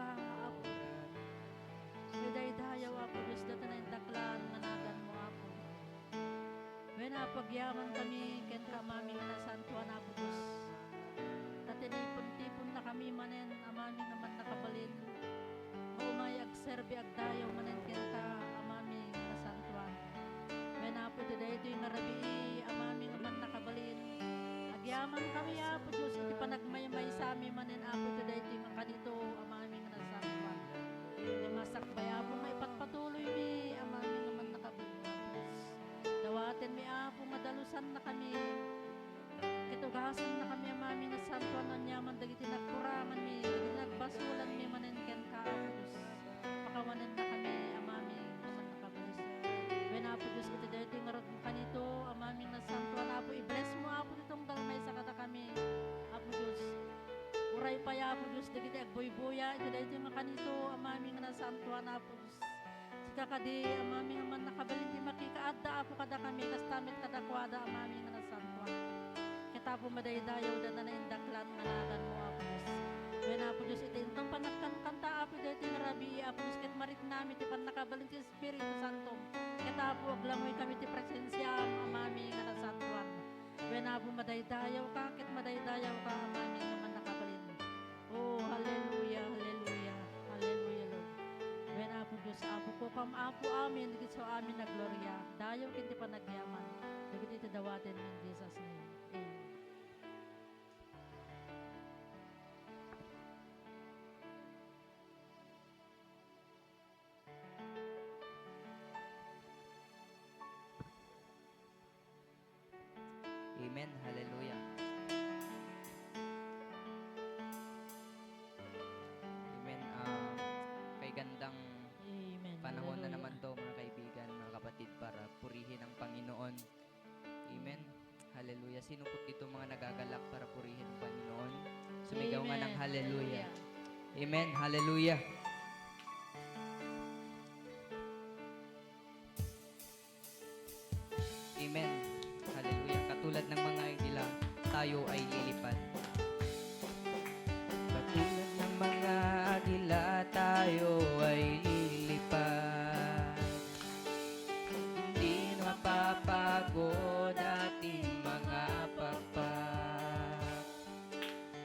ka, Apo. Dayaw, Apo Diyos, dito na yung daklan, managan mo, Apo. When pagyaman kami, ken ka mami nga nasantuan, Apo Diyos. Tatinipon-tipon na kami manen, amami naman nakabalin. Maumay agserbi agdayaw manen, ken ka amami nga nasantuan. When Apo today, ito yung narabi, amami naman nakabalin. Agyaman kami, Apo Diyos, iti panagmaymay sa amin manen, Apo today, ito yung kanito, amami nga nasantuan. Di masakbay, Apo, may patpatuloy mi, amami naman nakabalin, Apo Diyos. Dawatin mi, Apo, madalusan na kami. Kitugasan na kami, amami nga santuan na nyaman, dagiti nagkurangan mi, dagiti nagbasulan mi manen, ken ka, Apo Diyos. Pakawanan na kami, amami naman nakabalin. When Apo Diyos, ito dito yung ngarot mo kanito, amami nga santuan, Apo, i-bless mo, Apo, itong dalmay sa kata kami, Apo Diyos. Uray pa ya, Apo Diyos, dagiti agboy-boya, ito dito yung kanito, amami nga nasantuan, Apo Diyos. Sika kadi, amami nga man nakabalin, di makikaadda, Apo, kada kami, kastamit kada kwada, amami nga nasantuan. Kita po madaydayaw, dana na indaklan, managan mo, Apo Diyos. When Apo Diyos, ito yung panagkanta, Apo, dito yung narabi, Apo Diyos, ket marit namin, iti pan nakabalin ti Espiritu Santo. Kita po, aglangoy kami ti presensya, amami nga nasantuan. When Apo madaydayaw ka, ket madaydayaw ka, amami nga man nakabalin. Oh, hallelujah, hallelujah, hallelujah, Lord. When Apo Diyos, Apo ko, kam Apo amin, digit so amin na gloria. Dayaw kinti panagyaman, digit iti dawatin in Jesus' name. Amen. Amen. Hallelujah. Amen. Kay gandang Amen. panahon na Hallelujah. naman to, mga kaibigan, mga kapatid, para purihin ang Panginoon. Amen. Hallelujah. Sino po dito mga nagagalak para purihin ang Panginoon? Sumigaw nga ng Amen. hallelujah. Amen. Hallelujah. Amen. Hallelujah. Katulad ng mga agila, tayo ay lilipad. Katulad ng mga agila, tayo ay lilipad. Hindi mapapagod ating mga pagpag.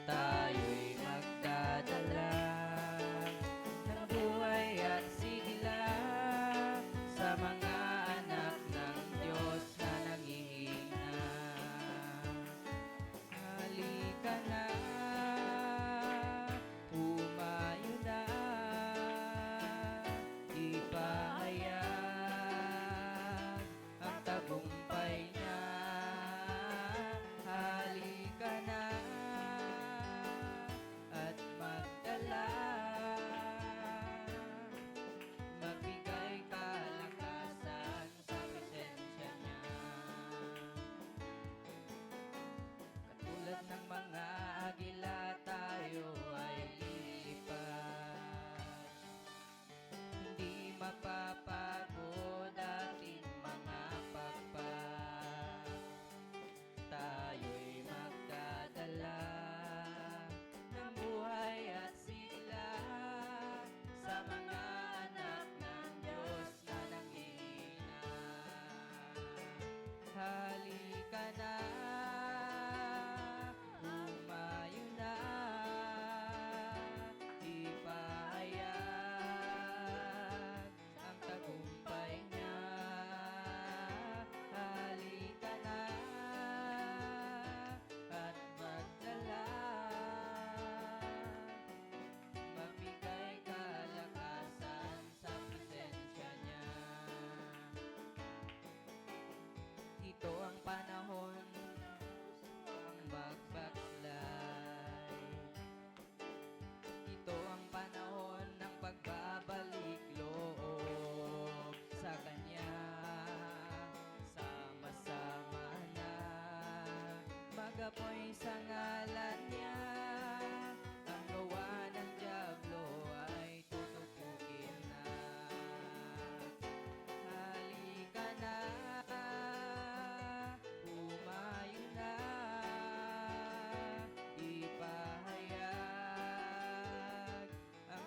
Tayo'y magdadala ng buhay at sigla sa mga anak ng Diyos na nanghihina. Halika na, humayo na, ipahayag ang tagumpay niya. Halika na at magdala, magbigay kalakasan sa presensya niya. Katulad ng mga agila, tayo ay lilipad. Hindi mapapagod ating mga pagpag. Tayo'y magdadala ng buhay at sigla sa mga anak ng Diyos na nanghihina. Halika na, humayo na, ipahayag ang tagumpay niya. Halika na at magdala, magbigay kalakasan sa presensya niya. Ito ang panahon ang magbaklay. Ito ang panahon ng pagbabalik loob sa Kanya. Sama-sama na magapoy sa ngalan niya. Ang gawa ng dyablo ay tutupukin na. Halika na, humayo na, ipahayag ang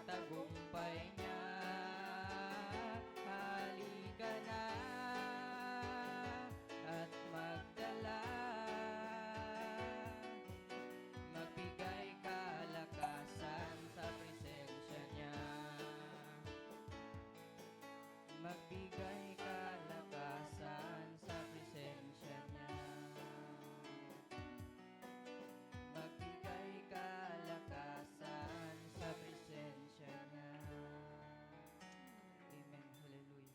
magbigay kalakasan sa presensya niya. Magbigay kalakasan sa presensya niya. Amen. Hallelujah.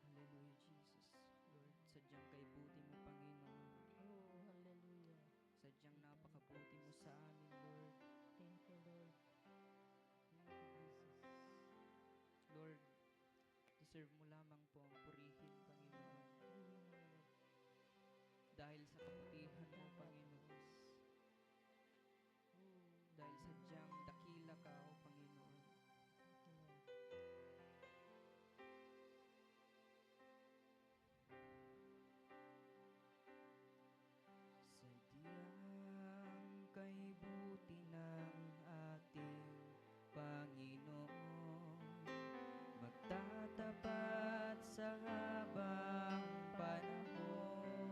Hallelujah, Jesus. Lord, sadyang kay buti mo, Panginoon. Oh, hallelujah. Sadyang napakabuti mo sa amin, Lord. Thank you, Lord. Thank you, Jesus. Lord, deserve mo lamang po ang purihin, Panginoon. Purihin mo, Lord. Dahil sa kabutihan mo, Panginoon. Oh, Dahil sadyang dakila ka, O Panginoon. thank you, Lord. Sadyang kay buti ng ating Panginoon, magtatapat sa habang panahon,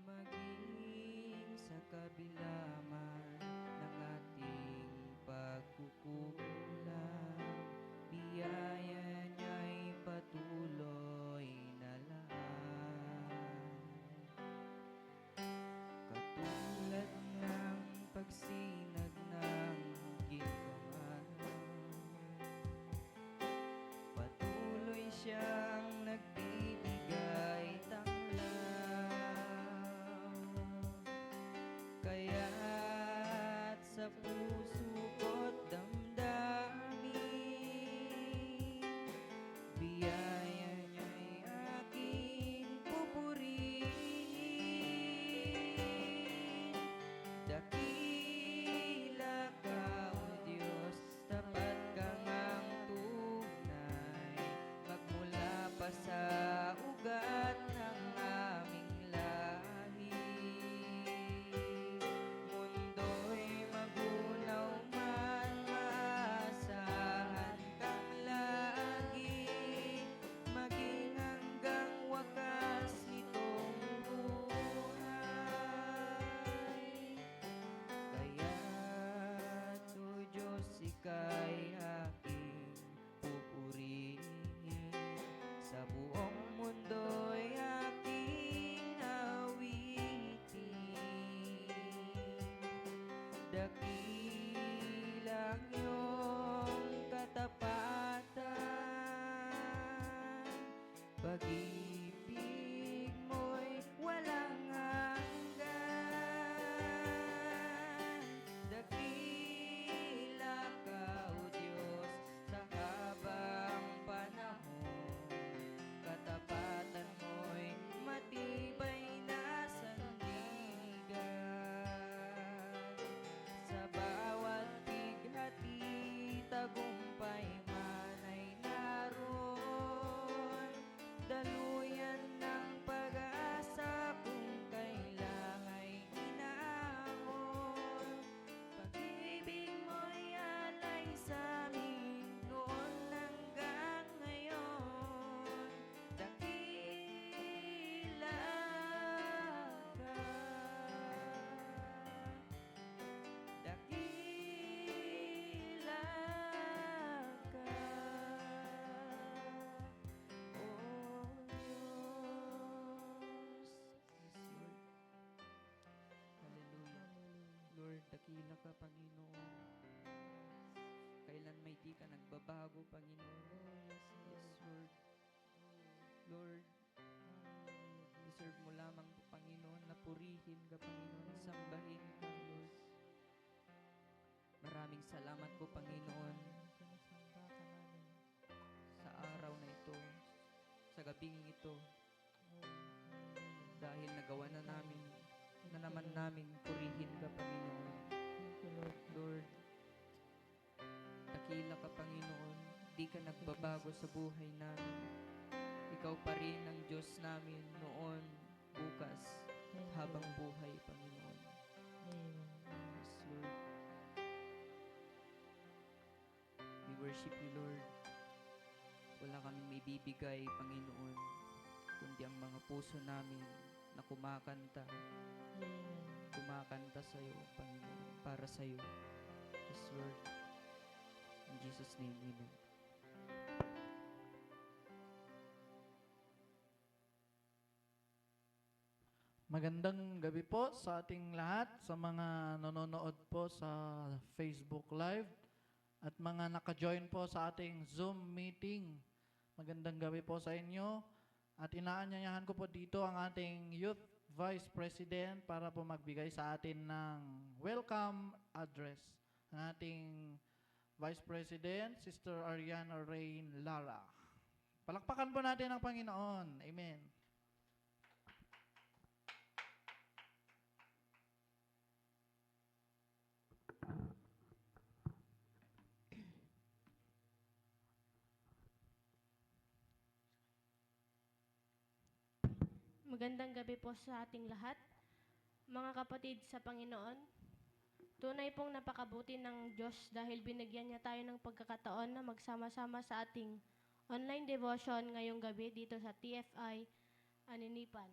maging sa kabila man ng ating pagkukulang, biyaya niya'y patuloy na laan. Katulad ng pagsinag ng gintong araw, patuloy siyang nagbibigay tanglaw. Kaya't sa puso ko't damdamin, biyaya niya'y aking pupurihin. Dakila ka, O Diyos, tapat ka ngang tunay, magmula pa sa ugat ng aming lahi. Mundo'y magunaw man, maasahan kang lagi, maging hanggang wakas nitong buhay. Kaya't, O Diyos, ika'y aking pupurihin, sa buong mundo'y aking awitin. Dakilang iyong katapatan, pag-ibig mo'y walang hanggan. Dakila ka, O Diyos, sa habang panahon, katapatan mo'y matibay na sandigan. Sa bawat bighati, tagumpay man ay naroon, daluyan ng pag-asa kung kailang ay inaahon. Pag-ibig mo'y alay sa amin noon hanggang ngayon. Dakila ka, dakila ka, O Diyos. Yes, Lord. Hallelujah. Lord, dakila ka, Panginoon. Kailan may di ka nagbabago, Panginoon. Yes, Lord. Lord, deserve mo lamang po, Panginoon, na purihin ka, Panginoon, sambahin ka, Lord. Maraming salamat po, Panginoon, Sinasamba ka namin. sa araw na ito, sa gabing ito, Oh, hallelujah. dahil nagawa na namin, na naman namin purihin ka, Panginoon. Thank you, Lord. Lord, dakila ka, Panginoon, di ka nagbabago sa buhay namin. Ikaw pa rin ang Diyos namin noon, bukas, Thank you, habang Lord. buhay, Panginoon. Amen. Yes, Lord. We worship you, Lord. Wala kaming may bibigay, Panginoon, kundi ang mga puso namin na kumakanta Amen. sa iyo, Panginoon, para sa iyo. Yes, Jesus' name, Amen. Magandang gabi po sa ating lahat, sa mga nanonood po sa Facebook Live at mga naka-join po sa ating Zoom meeting. Magandang gabi po sa inyo at inaanyayahan ko po dito ang ating Youth Vice President para po magbigay sa atin ng welcome address. Ang ating Vice President, Sister Ariana Rain Lara. Palakpakan po natin ang Panginoon. Amen. Magandang gabi po sa ating lahat. Mga kapatid sa Panginoon, tunay pong napakabuti ng Diyos dahil binigyan niya tayo ng pagkakataon na magsama-sama sa ating online devotion ngayong gabi dito sa TFI Aninipan.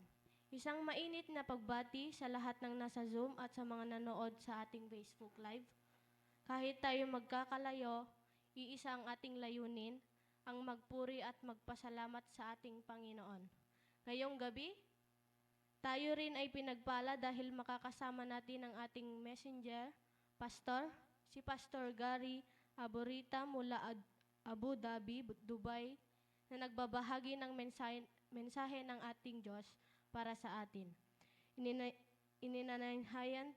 Isang mainit na pagbati sa lahat ng nasa Zoom at sa mga nanood sa ating Facebook Live. Kahit tayo magkakalayo, iisa ang ating layunin, ang magpuri at magpasalamat sa ating Panginoon. Ngayong gabi, tayo rin ay pinagpala dahil makakasama natin ang ating messenger, pastor, si Pastor Gary Aborita mula Abu Dhabi, Dubai, na nagbabahagi ng mensahe ng ating Diyos para sa atin. Ininanayhayan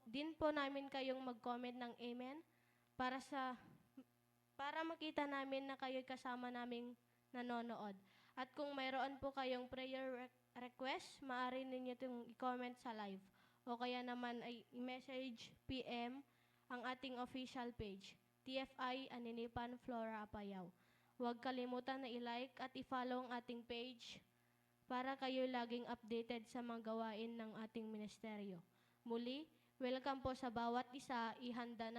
din po namin kayong mag-comment ng amen para makita namin na kayo'y kasama naming nanonood. At kung mayroon po kayong prayer request, maaari ninyo itong i-comment sa live. O kaya naman ay i-message PM ang ating official page, TFI Aninipan Flora Apayao. Huwag kalimutan na i-like at i-follow ang ating page para kayo laging updated sa mga gawain ng ating ministeryo. Muli, welcome po sa bawat isa. Ihanda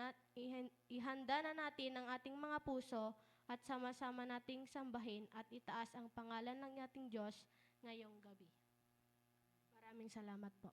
na natin ang ating mga puso at sama-sama nating sambahin at itaas ang pangalan ng ating Diyos ngayong gabi. Maraming salamat po.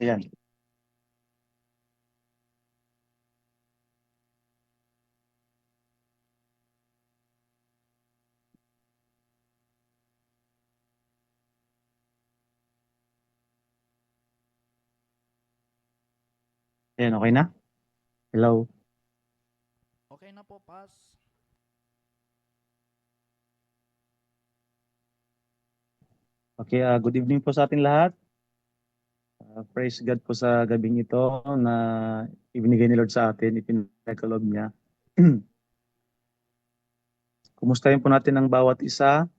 Ayan. Ayan, okay na? Hello. Okay na po, Pas. Okay, good evening po sa ating lahat. Praise God po sa gabing ito na ibinigay ni Lord sa atin, ipinagkaloob niya. Kumustahin po natin ang bawat isa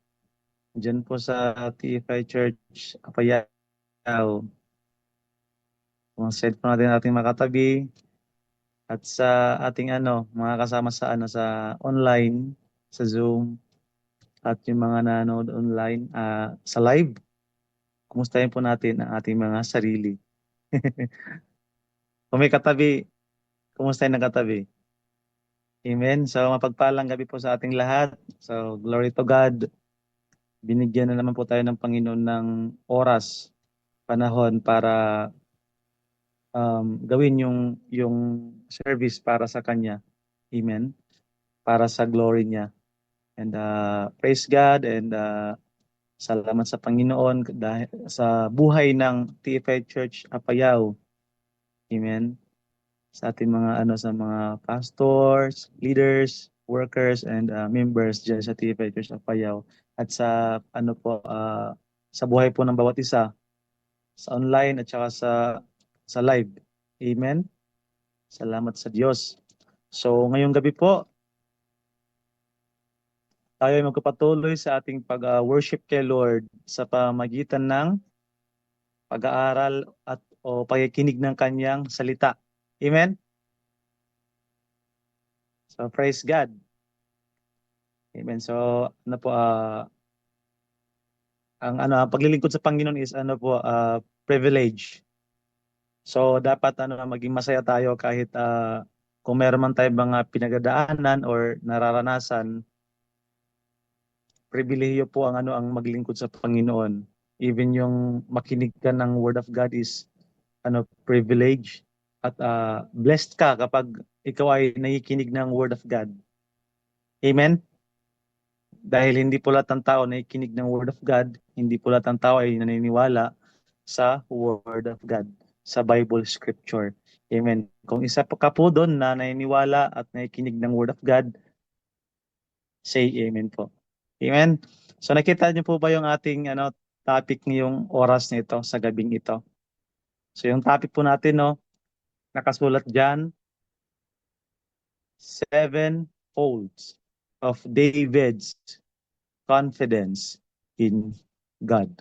dyan po sa TFI Church Apayao. Kung-set po natin ating makatabi at sa ating mga kasama sa sa online, sa Zoom at yung mga nanonood online sa live. Kumustahin po natin ang ating mga sarili. Kung may katabi, kumustahin ang katabi? Amen. So mapagpalang gabi po sa ating lahat. So glory to God. Binigyan na naman po tayo ng Panginoon ng oras, panahon para gawin yung service para sa Kanya. Amen. Para sa glory niya. And praise God and salamat sa Panginoon dahil sa buhay ng TFI Church Apayao. Amen. Sa ating mga sa mga pastors, leaders, workers and members diyan sa TFI Church Apayao at sa sa buhay po ng bawat isa sa online at saka sa live. Amen. Salamat sa Diyos. So ngayong gabi po tayo ay magpapatuloy sa ating pag-worship kay Lord sa pamagitan ng pag-aaral at o pakikinig ng kanyang salita. Amen? So, praise God. Amen. So, ano po, ang paglilingkod sa Panginoon is privilege. So, dapat maging masaya tayo kahit kung meron man tayong mga pinagdadaanan or nararanasan, pribilehiyo po ang maglingkod sa Panginoon. Even yung makinig ka ng Word of God is privilege at blessed ka kapag ikaw ay nakikinig ng Word of God. Amen? Dahil hindi po lahat ng tao nakikinig ng Word of God, hindi po lahat ng tao ay naniniwala sa Word of God, sa Bible Scripture. Amen. Kung isa pa ka po doon na naniniwala at nakikinig ng Word of God, say Amen po. Amen. So nakita niyo po ba yung ating topic ngayong oras na ito, sa gabing ito? So yung topic po natin, nakasulat dyan, 7 folds of David's confidence in God.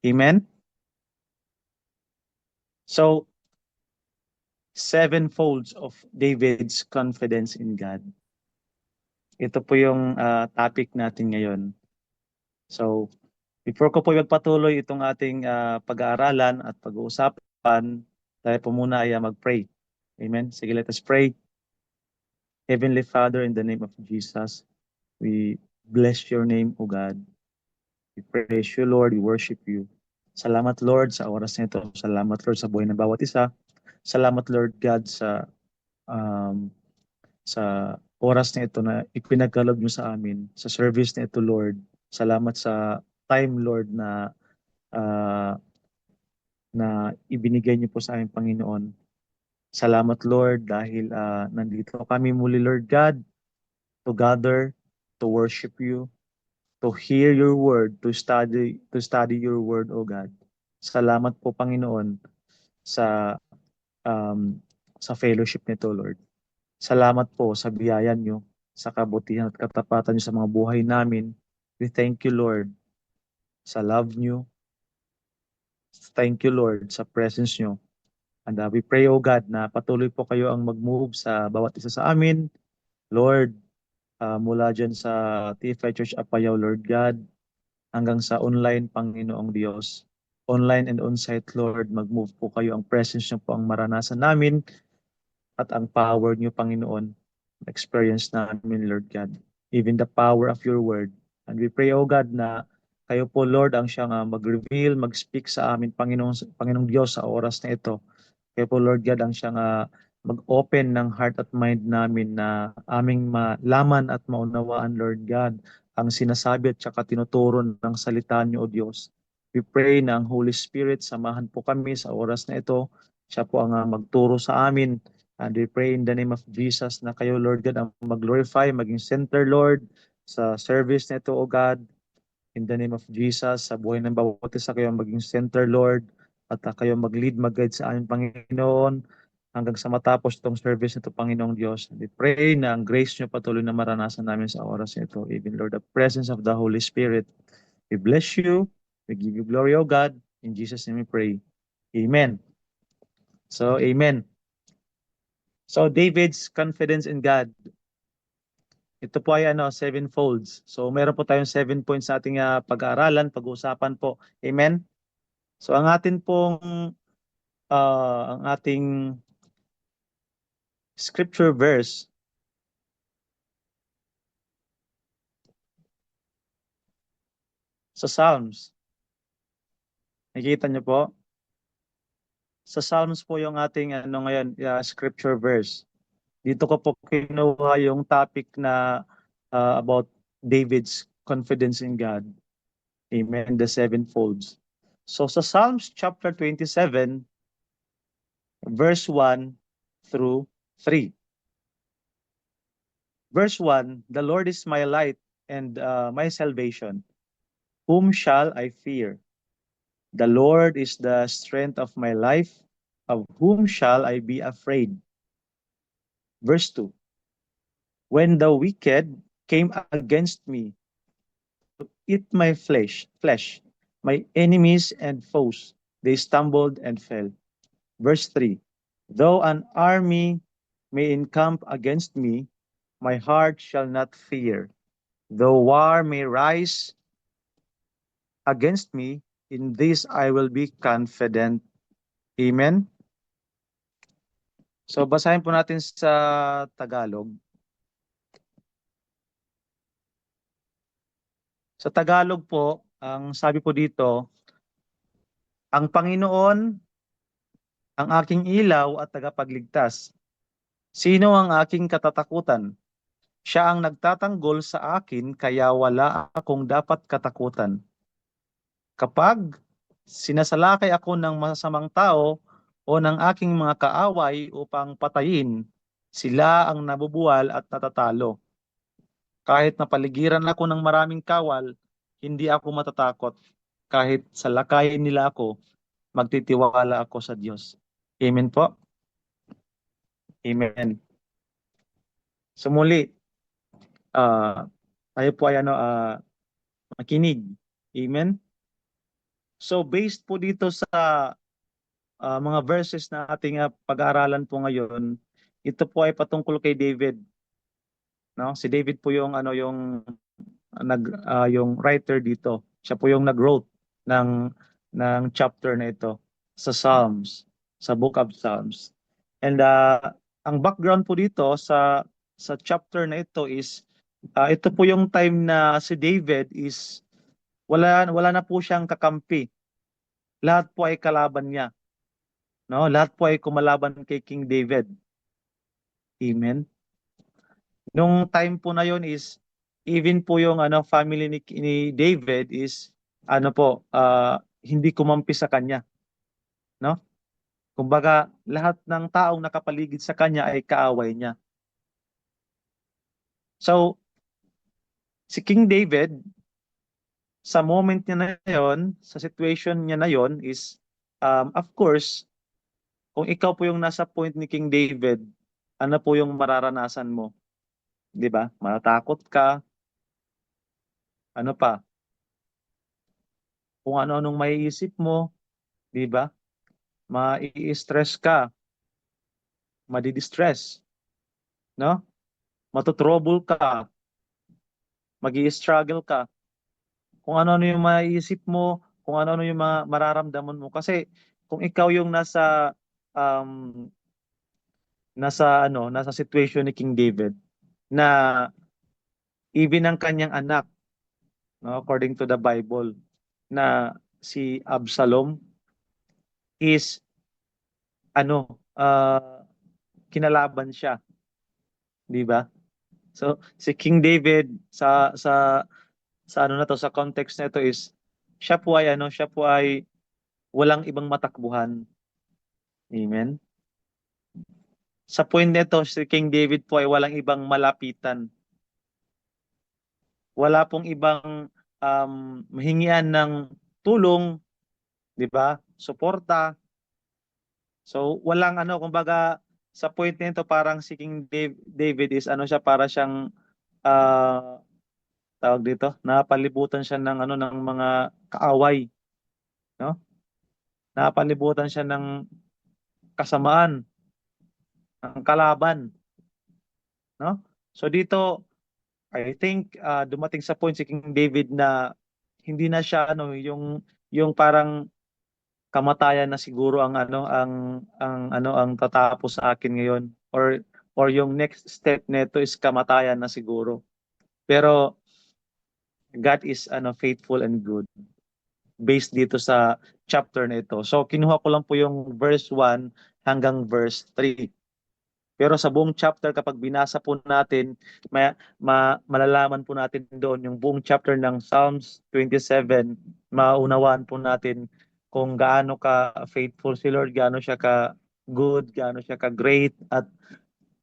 Amen? So, 7 folds of David's confidence in God. Ito po yung topic natin ngayon. So, before ko po magpatuloy itong ating pag-aaralan at pag-uusapan, tayo po muna ay mag-pray. Amen? Sige, let us pray. Heavenly Father, in the name of Jesus, we bless your name, O God. We praise you, Lord. We worship you. Salamat, Lord, sa oras nito. Salamat, Lord, sa buhay ng bawat isa. Salamat, Lord God, sa oras na ito na ipinagkaloob mo sa amin, sa service na ito, Lord. Salamat sa time, Lord, na ibinigay niyo po sa aming Panginoon. Salamat, Lord, dahil nandito kami muli, Lord God, to gather, to worship you, to hear your word, to study your word, O God. Salamat po, Panginoon, sa fellowship nito, Lord. Salamat po sa biyaya niyo, sa kabutihan at katapatan niyo sa mga buhay namin. We thank you, Lord, sa love niyo. Thank you, Lord, sa presence niyo. And we pray, O God, na patuloy po kayo ang mag-move sa bawat isa sa amin. Lord, mula dyan sa TFI Church Apayao, Lord God, hanggang sa online, Panginoong Diyos. Online and on-site, Lord, mag-move po kayo. Ang presence niyo po ang maranasan namin at ang power niyo, Panginoon, experience namin, Lord God. Even the power of your word. And we pray, O God, na kayo po, Lord, ang siyang mag-reveal, mag-speak sa amin, Panginoong Diyos, sa oras na ito. Kayo po, Lord God, ang siyang mag-open ng heart at mind namin na aming malaman at maunawaan, Lord God, ang sinasabi at saka tinuturo ng salita niyo, O Diyos. We pray na ang Holy Spirit, samahan po kami sa oras na ito. Siya po ang magturo sa amin. And we pray in the name of Jesus na kayo, Lord God, ang mag-glorify, maging center, Lord, sa service na ito, O God. In the name of Jesus, sa buhay ng bawat isa kayo maging center, Lord, at kayo mag-lead, mag-guide sa aming Panginoon hanggang sa matapos itong service nito, Panginoong Diyos. We pray na ang grace niyo patuloy na maranasan namin sa oras nito. Even, Lord, the presence of the Holy Spirit. We bless you. We give you glory, O God. In Jesus' name we pray. Amen. So, amen. So, David's confidence in God. Ito po ay 7 folds. So, meron po tayong 7 points sa ating pag-aaralan, pag-uusapan po. Amen? So, ang ating scripture verse sa Psalms. Nakikita niyo po? Sa Psalms po yung ating ngayon, scripture verse. Dito ko po kinuha yung topic na about David's confidence in God. Amen. The 7 folds. So sa Psalms chapter 27, verse 1 through 3. Verse 1, the Lord is my light and my salvation. Whom shall I fear? The Lord is the strength of my life. Of whom shall I be afraid? Verse 2, when the wicked came against me to eat my flesh. My enemies and foes, they stumbled and fell. Verse 3, though an army may encamp against me, my heart shall not fear. Though war may rise against me, in this I will be confident. Amen? So basahin po natin sa Tagalog. Sa Tagalog po, ang sabi po dito, ang Panginoon ang aking ilaw at tagapagligtas. Sino ang aking katatakutan? Siya ang nagtatanggol sa akin, kaya wala akong dapat katakutan. Kapag sinasalakay ako ng masasamang tao o ng aking mga kaaway upang patayin, sila ang nabubuwal at natatalo. Kahit napaligiran ako ng maraming kawal, hindi ako matatakot. Kahit salakayin nila ako, magtitiwala ako sa Diyos. Amen po. Amen. So muli, tayo po ay makinig. Amen. So based po dito sa mga verses na ating pag-aaralan po ngayon, ito po ay patungkol kay David. No? Si David po yung yung writer dito. Siya po yung nag-wrote ng chapter na ito sa Psalms, sa Book of Psalms. And ang background po dito sa chapter na ito is ito po yung time na si David is wala na po siyang kakampi. Lahat po ay kalaban niya. No, lahat po ay kumalaban kay King David. Amen. Nung time po na yon is even po yung family ni David is hindi kumampi sa kanya. No? Kumbaga, lahat ng taong nakapaligid sa kanya ay kaaway niya. So, si King David, sa moment niya na yon, sa situation niya na yon is, of course, kung ikaw po yung nasa point ni King David, ano po yung mararanasan mo? 'Di ba? Matatakot ka. Ano pa? Kung ano-anong maiisip mo, 'di ba? Mai-stress ka, madi-distress, no? Matutrouble ka, magi-struggle ka. Kung ano-ano yung maiisip mo, kung ano-ano yung mararamdaman mo kasi kung ikaw yung um, nasa situation ni King David na even ang kanyang anak, no, according to the Bible, na si Absalom is kinalaban siya, 'di ba? So si King David sa sa context nito is siya po ay walang ibang matakbuhan. Amen. Sa point nito, si King David po ay walang ibang malapitan. Wala pong ibang mahingian ng tulong, 'di ba? Suporta. So walang kumbaga sa point nito parang si King David is siya para siyang tawag dito, napalibutan siya ng mga kaaway, no? Napalibutan siya ng kasamaan, ng kalaban, no? So dito I think dumating sa point si King David na hindi na siya yung parang kamatayan na siguro ang tatapos sa akin ngayon or yung next step nito is kamatayan na siguro. Pero God is faithful and good based dito sa chapter na ito. So kinuha ko lang po yung verse 1 hanggang verse 3. Pero sa buong chapter kapag binasa po natin, malalaman po natin doon yung buong chapter ng Psalms 27, maunawaan po natin kung gaano ka faithful si Lord, gaano siya ka good, gaano siya ka great at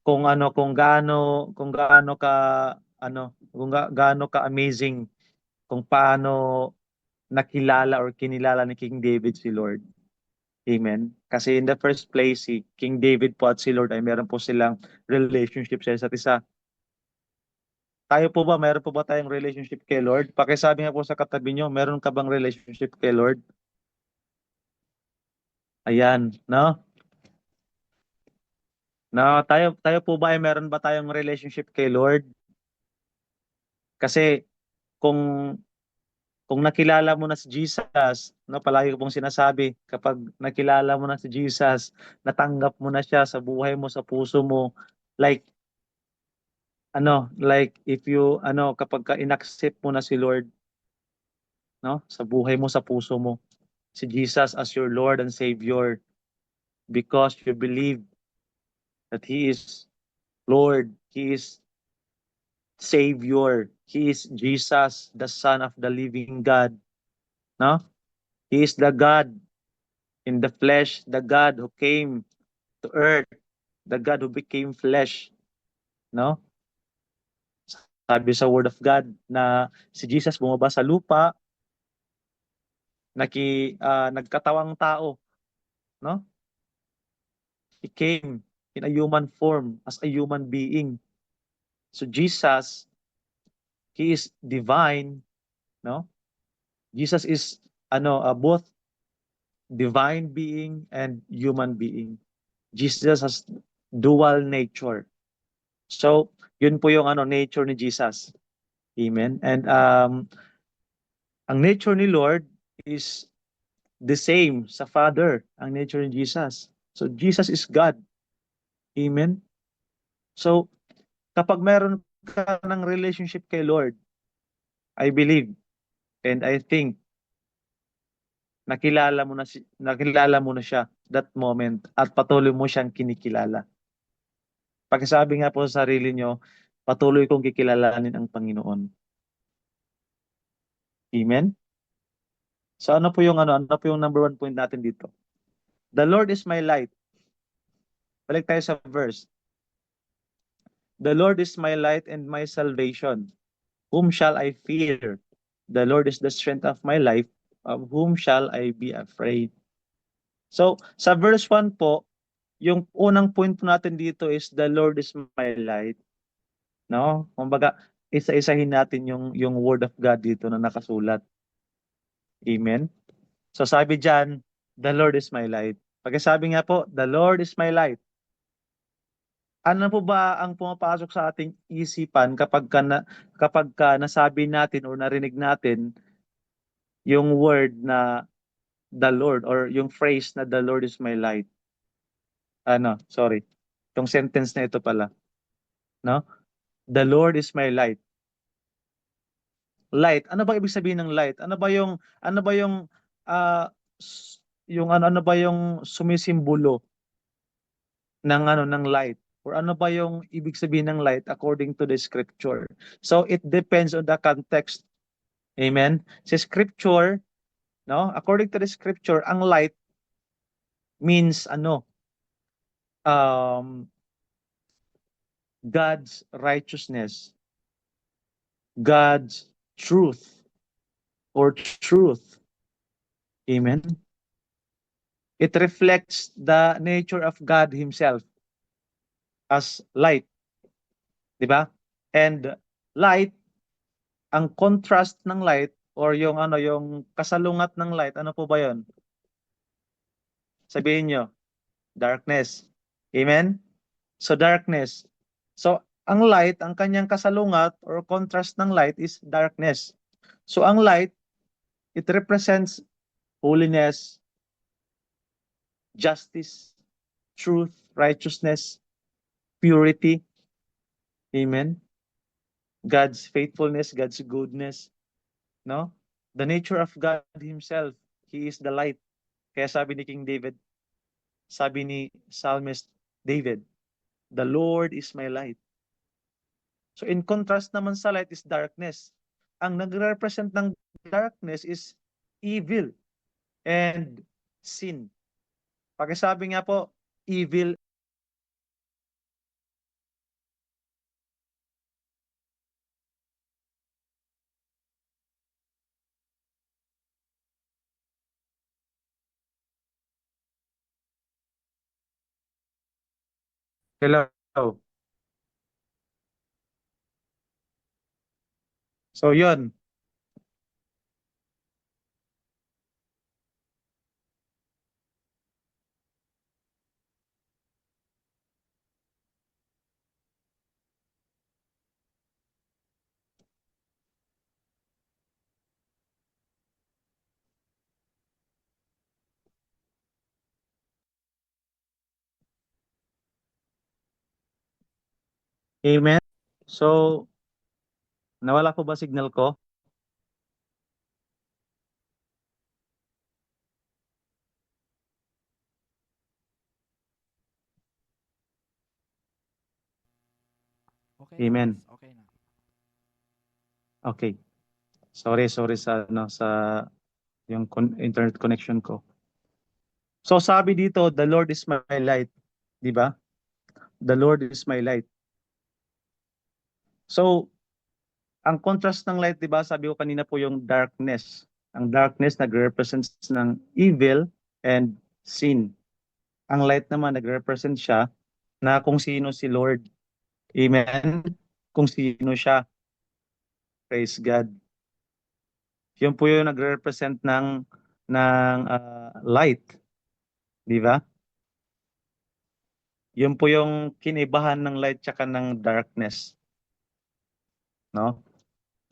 kung gaano ka amazing kung paano nakilala or kinilala ni King David si Lord. Amen. Kasi in the first place, si King David po at si Lord ay meron po silang relationship sa isa't isa. Tayo po ba, meron po ba tayong relationship kay Lord? Pakisabi nga po sa katabi nyo, meron ka bang relationship kay Lord? Ayan, no? No, tayo po ba ay meron ba tayong relationship kay Lord? Kasi kung nakilala mo na si Jesus, no, palagi ko pong sinasabi, kapag nakilala mo na si Jesus, natanggap mo na siya sa buhay mo, sa puso mo, like like if you kapag ka inaccept mo na si Lord, no, sa buhay mo, sa puso mo, si Jesus as your Lord and Savior, because you believe that He is Lord, He is Savior, He is Jesus, the Son of the living God, no? He is the God in the flesh, the God who came to earth, the God who became flesh, no? Sabi sa Word of God na si Jesus bumaba sa lupa, nagkatawang tao, no? He came in a human form as a human being. So Jesus, He is divine, no? Jesus is both divine being and human being. Jesus has dual nature. So, yun po yung nature ni Jesus. Amen. And ang nature ni Lord is the same sa Father, ang nature ni Jesus. So, Jesus is God. Amen. So, kapag meron ka ng relationship kay Lord, I believe and I think nakilala mo na siya that moment at patuloy mo siyang kinikilala. Pakisabi nga po sa sarili nyo, patuloy kong kikilalanin ang Panginoon. Amen? So ano po yung number 1 point natin dito? The Lord is my light. Balik tayo sa verse. The Lord is my light and my salvation. Whom shall I fear? The Lord is the strength of my life. Of whom shall I be afraid? So, sa verse 1 po, yung unang point po natin dito is the Lord is my light. No? Kumbaga, isa-isahin natin yung word of God dito na nakasulat. Amen? So sabi diyan, the Lord is my light. Pagkasabi nga po, the Lord is my light. Ano po ba ang pumapasok sa ating isipan kapag ka nasabi natin o narinig natin yung word na the Lord or yung phrase na the Lord is my light? Yung sentence na ito pala, no? The Lord is my light. Light, ano ba ibig sabihin ng light? Ano ba yung ah, ano ba yung sumisimbolo ng light? Or ano ba yung ibig sabihin ng light according to the scripture? So it depends on the context. Amen. Sa scripture, no? According to the scripture, ang light means um God's righteousness, God's truth or truth. Amen. It reflects the nature of God himself as light, 'di ba? And light, ang contrast ng light or yung kasalungat ng light, ano po ba 'yon? Sabihin nyo, darkness. Amen? So darkness. So ang light, ang kanyang kasalungat or contrast ng light is darkness. So ang light, it represents holiness, justice, truth, righteousness, purity. Amen? God's faithfulness, God's goodness, no? The nature of God himself, he is the light. Kaya sabi ni King David, sabi ni Psalmist David, the Lord is my light. So in contrast naman sa light is darkness. Ang nagre-represent ng darkness is evil and sin. Pakisabi nga po, evil. Hello. So yun. Amen. So, nawala po ba signal ko? Okay Amen. na, boss. Okay na. Okay. Sorry sa yung internet connection ko. So sabi dito, the Lord is my light, 'di ba? The Lord is my light. So, ang contrast ng light, 'di ba? Sabi ko kanina po yung darkness. Ang darkness nagre-represents ng evil and sin. Ang light naman nagre-represent siya na kung sino si Lord. Amen. Kung sino siya. Praise God. Yun po yung nagre-represent ng light, 'di ba? Yun po yung kinibahan ng light tsaka ng darkness, no?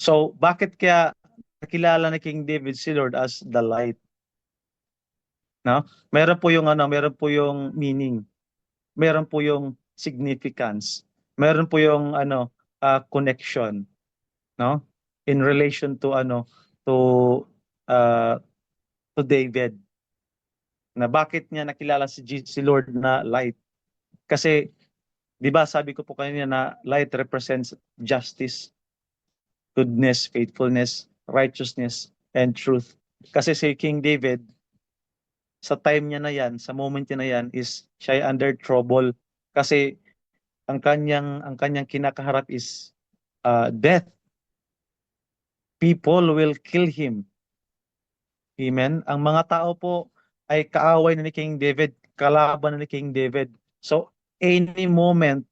So, bakit kaya nakilala ni King David si Lord as the light, no? Meron po yung meaning. Meron po yung significance. Meron po yung connection, no? In relation to to uh, to David. Na bakit niya nakilala si Lord na light? Kasi 'di ba sabi ko po kanina na light represents justice, goodness, faithfulness, righteousness, and truth. Kasi si King David, sa time niya na yan, sa moment niya na yan, is siya ay under trouble. Kasi ang kanyang kinakaharap is death. People will kill him. Amen? Ang mga tao po ay kaaway na ni King David, kalaban na ni King David. So, any moment,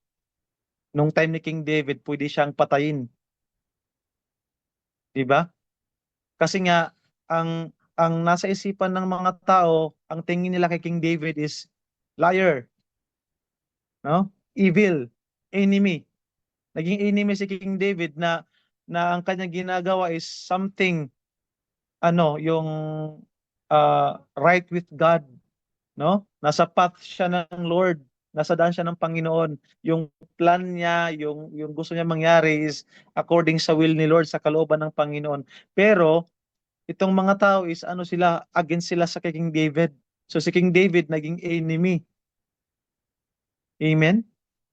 nung time ni King David, pwede siyang patayin. Diba? Kasi nga, ang nasa isipan ng mga tao, ang tingin nila kay King David is liar, no? Evil, enemy. Naging enemy si King David na ang kanyang ginagawa is something yung right with God, no? Nasa path siya ng Lord, nasa daan siya ng Panginoon. Yung plan niya, yung gusto niya mangyari is according sa will ni Lord, sa kalooban ng Panginoon. Pero itong mga tao is sila, against sila sa King David. So si King David naging enemy. Amen?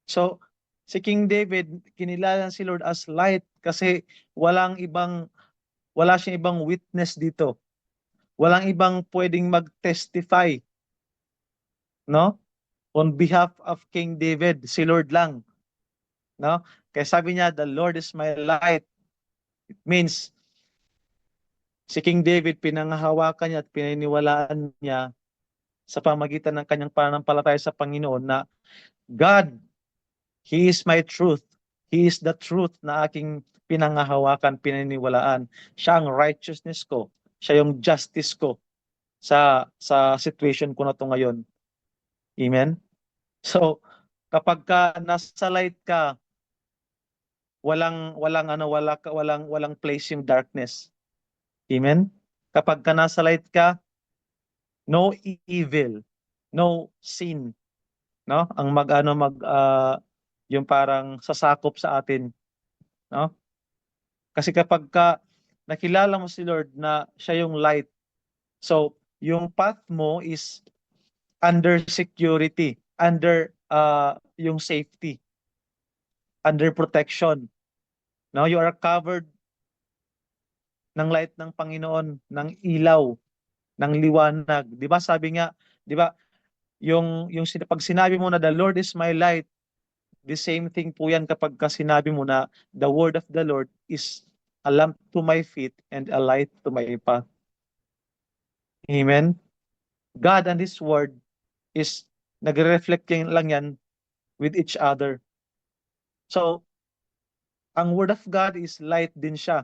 So si King David, kinilala si Lord as light kasi wala siyang ibang witness dito. Walang ibang pwedeng mag-testify, no? On behalf of King David, si Lord lang, no? Kaya sabi niya, the Lord is my light. It means si King David pinanghahawakan niya at pininiwalaan niya sa pamagitan ng kanyang pananampalataya sa Panginoon na God, He is my truth. He is the truth na aking pinanghahawakan, pininiwalaan. Siya ang righteousness ko. Siya yung justice ko sa situation ko na to ngayon. Amen? So, kapag ka nasa light ka, walang place yung darkness. Amen? Kapag ka nasa light ka, no evil, no sin, no? Ang yung parang sasakop sa atin, no? Kasi kapag ka nakilala mo si Lord na siya yung light, so yung path mo is under security, under yung safety, under protection. No, you are covered ng light ng Panginoon, ng ilaw, ng liwanag. 'Di ba? Sabi nga, 'di ba, pag sinabi mo na the Lord is my light, the same thing po 'yan kapag sinabi mo na the word of the Lord is a lamp to my feet and a light to my path. Amen. God and His word is nagre-reflect lang yan with each other. So, ang word of God is light din siya.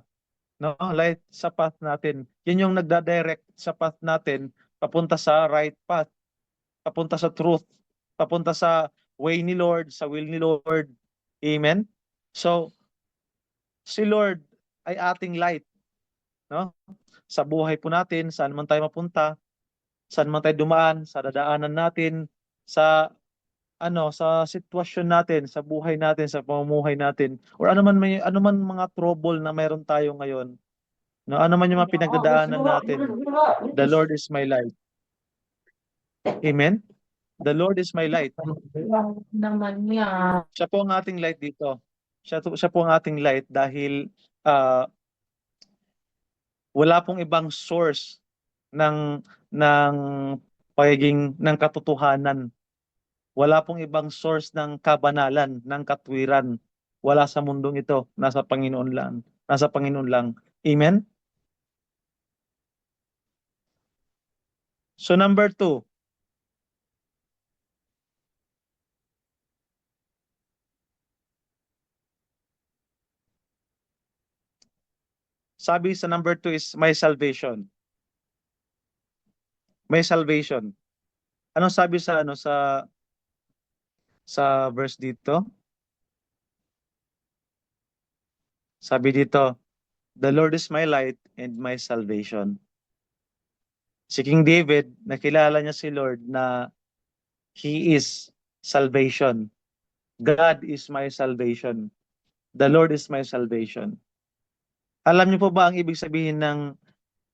No? Light sa path natin. Yun yung nagda-direct sa path natin papunta sa right path, papunta sa truth, papunta sa way ni Lord, sa will ni Lord. Amen? So, si Lord ay ating light, no? Sa buhay po natin, saan man tayo mapunta, saan man tayo dumaan, sa dadaanan natin, sa sa sitwasyon natin, sa buhay natin, sa pamumuhay natin, or ano man mga trouble na meron tayo ngayon, no, ano man yung mga pinagdadaanan natin, the Lord is my light. Amen? The Lord is my light. Naman niya. Siya po ang ating light dito. Siya po ang ating light dahil wala pong ibang source ng pagiging ng katotohanan. Wala pong ibang source ng kabanalan, ng katwiran. Wala sa mundong ito. Nasa Panginoon lang. Nasa Panginoon lang. Amen? So number 2. Sabi sa number 2 is my salvation. May salvation. Anong sabi sa verse dito? Sabi dito, the Lord is my light and my salvation. Si King David, nakilala niya si Lord na He is salvation. God is my salvation. The Lord is my salvation. Alam niyo po ba ang ibig sabihin ng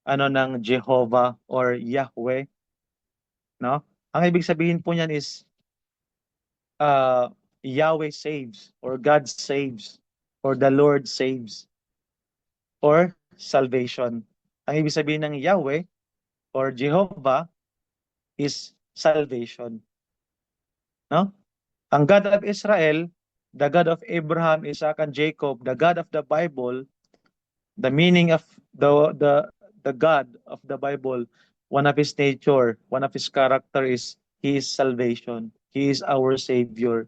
ng Jehovah or Yahweh? No? Ang ibig sabihin po niyan is Yahweh saves or God saves or the Lord saves or salvation. Ang ibig sabihin ng Yahweh or Jehovah is salvation. No? Ang God of Israel, the God of Abraham, Isaac, and Jacob, the God of the Bible, the meaning of the God of the Bible, one of his nature, one of his character is He is salvation. He is our Savior.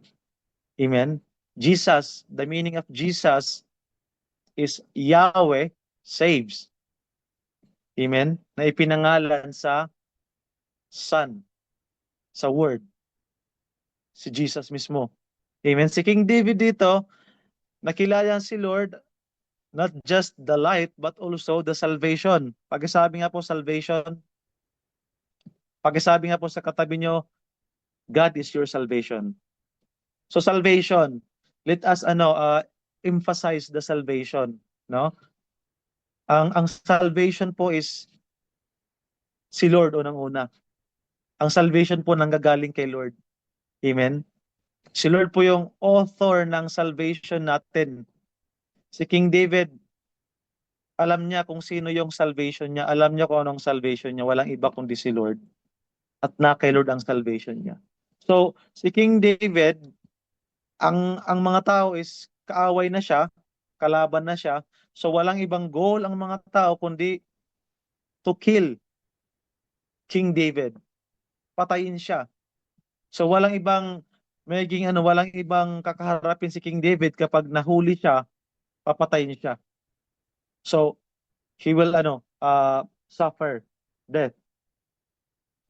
Amen? Jesus, the meaning of Jesus is Yahweh saves. Amen? Na ipinangalan sa Son, sa Word. Si Jesus mismo. Amen? Si King David dito, nakilala si Lord, not just the light, but also the salvation. Pagkasabi nga po salvation, pagkasabi nga po sa katabi nyo, God is your salvation. So salvation, let us emphasize the salvation, no? Ang salvation po is si Lord unang-una. Ang salvation po nanggagaling kay Lord. Amen? Si Lord po yung author ng salvation natin. Si King David, alam niya kung sino yung salvation niya. Alam niya kung anong salvation niya. Walang iba kundi si Lord. At na kay Lord ang salvation niya. So, si King David, ang mga tao is kaaway na siya, kalaban na siya. So, walang ibang goal ang mga tao kundi to kill King David. Patayin siya. So, walang ibang kakaharapin si King David kapag nahuli siya, papatayin siya. So, he will suffer death.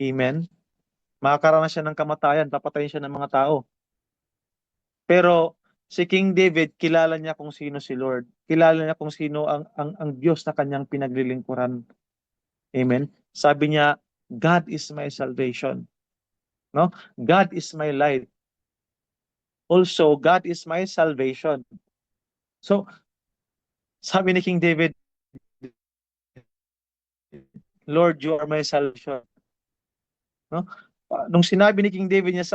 Amen? Makakaranas siya ng kamatayan, papatayin siya ng mga tao. Pero si King David, kilala niya kung sino si Lord. Kilala niya kung sino ang Diyos na kanyang pinaglilingkuran. Amen? Sabi niya, God is my salvation. No? God is my light. Also, God is my salvation. So, sabi ni King David, Lord, you are my salvation. No? Nung sinabi ni King David niya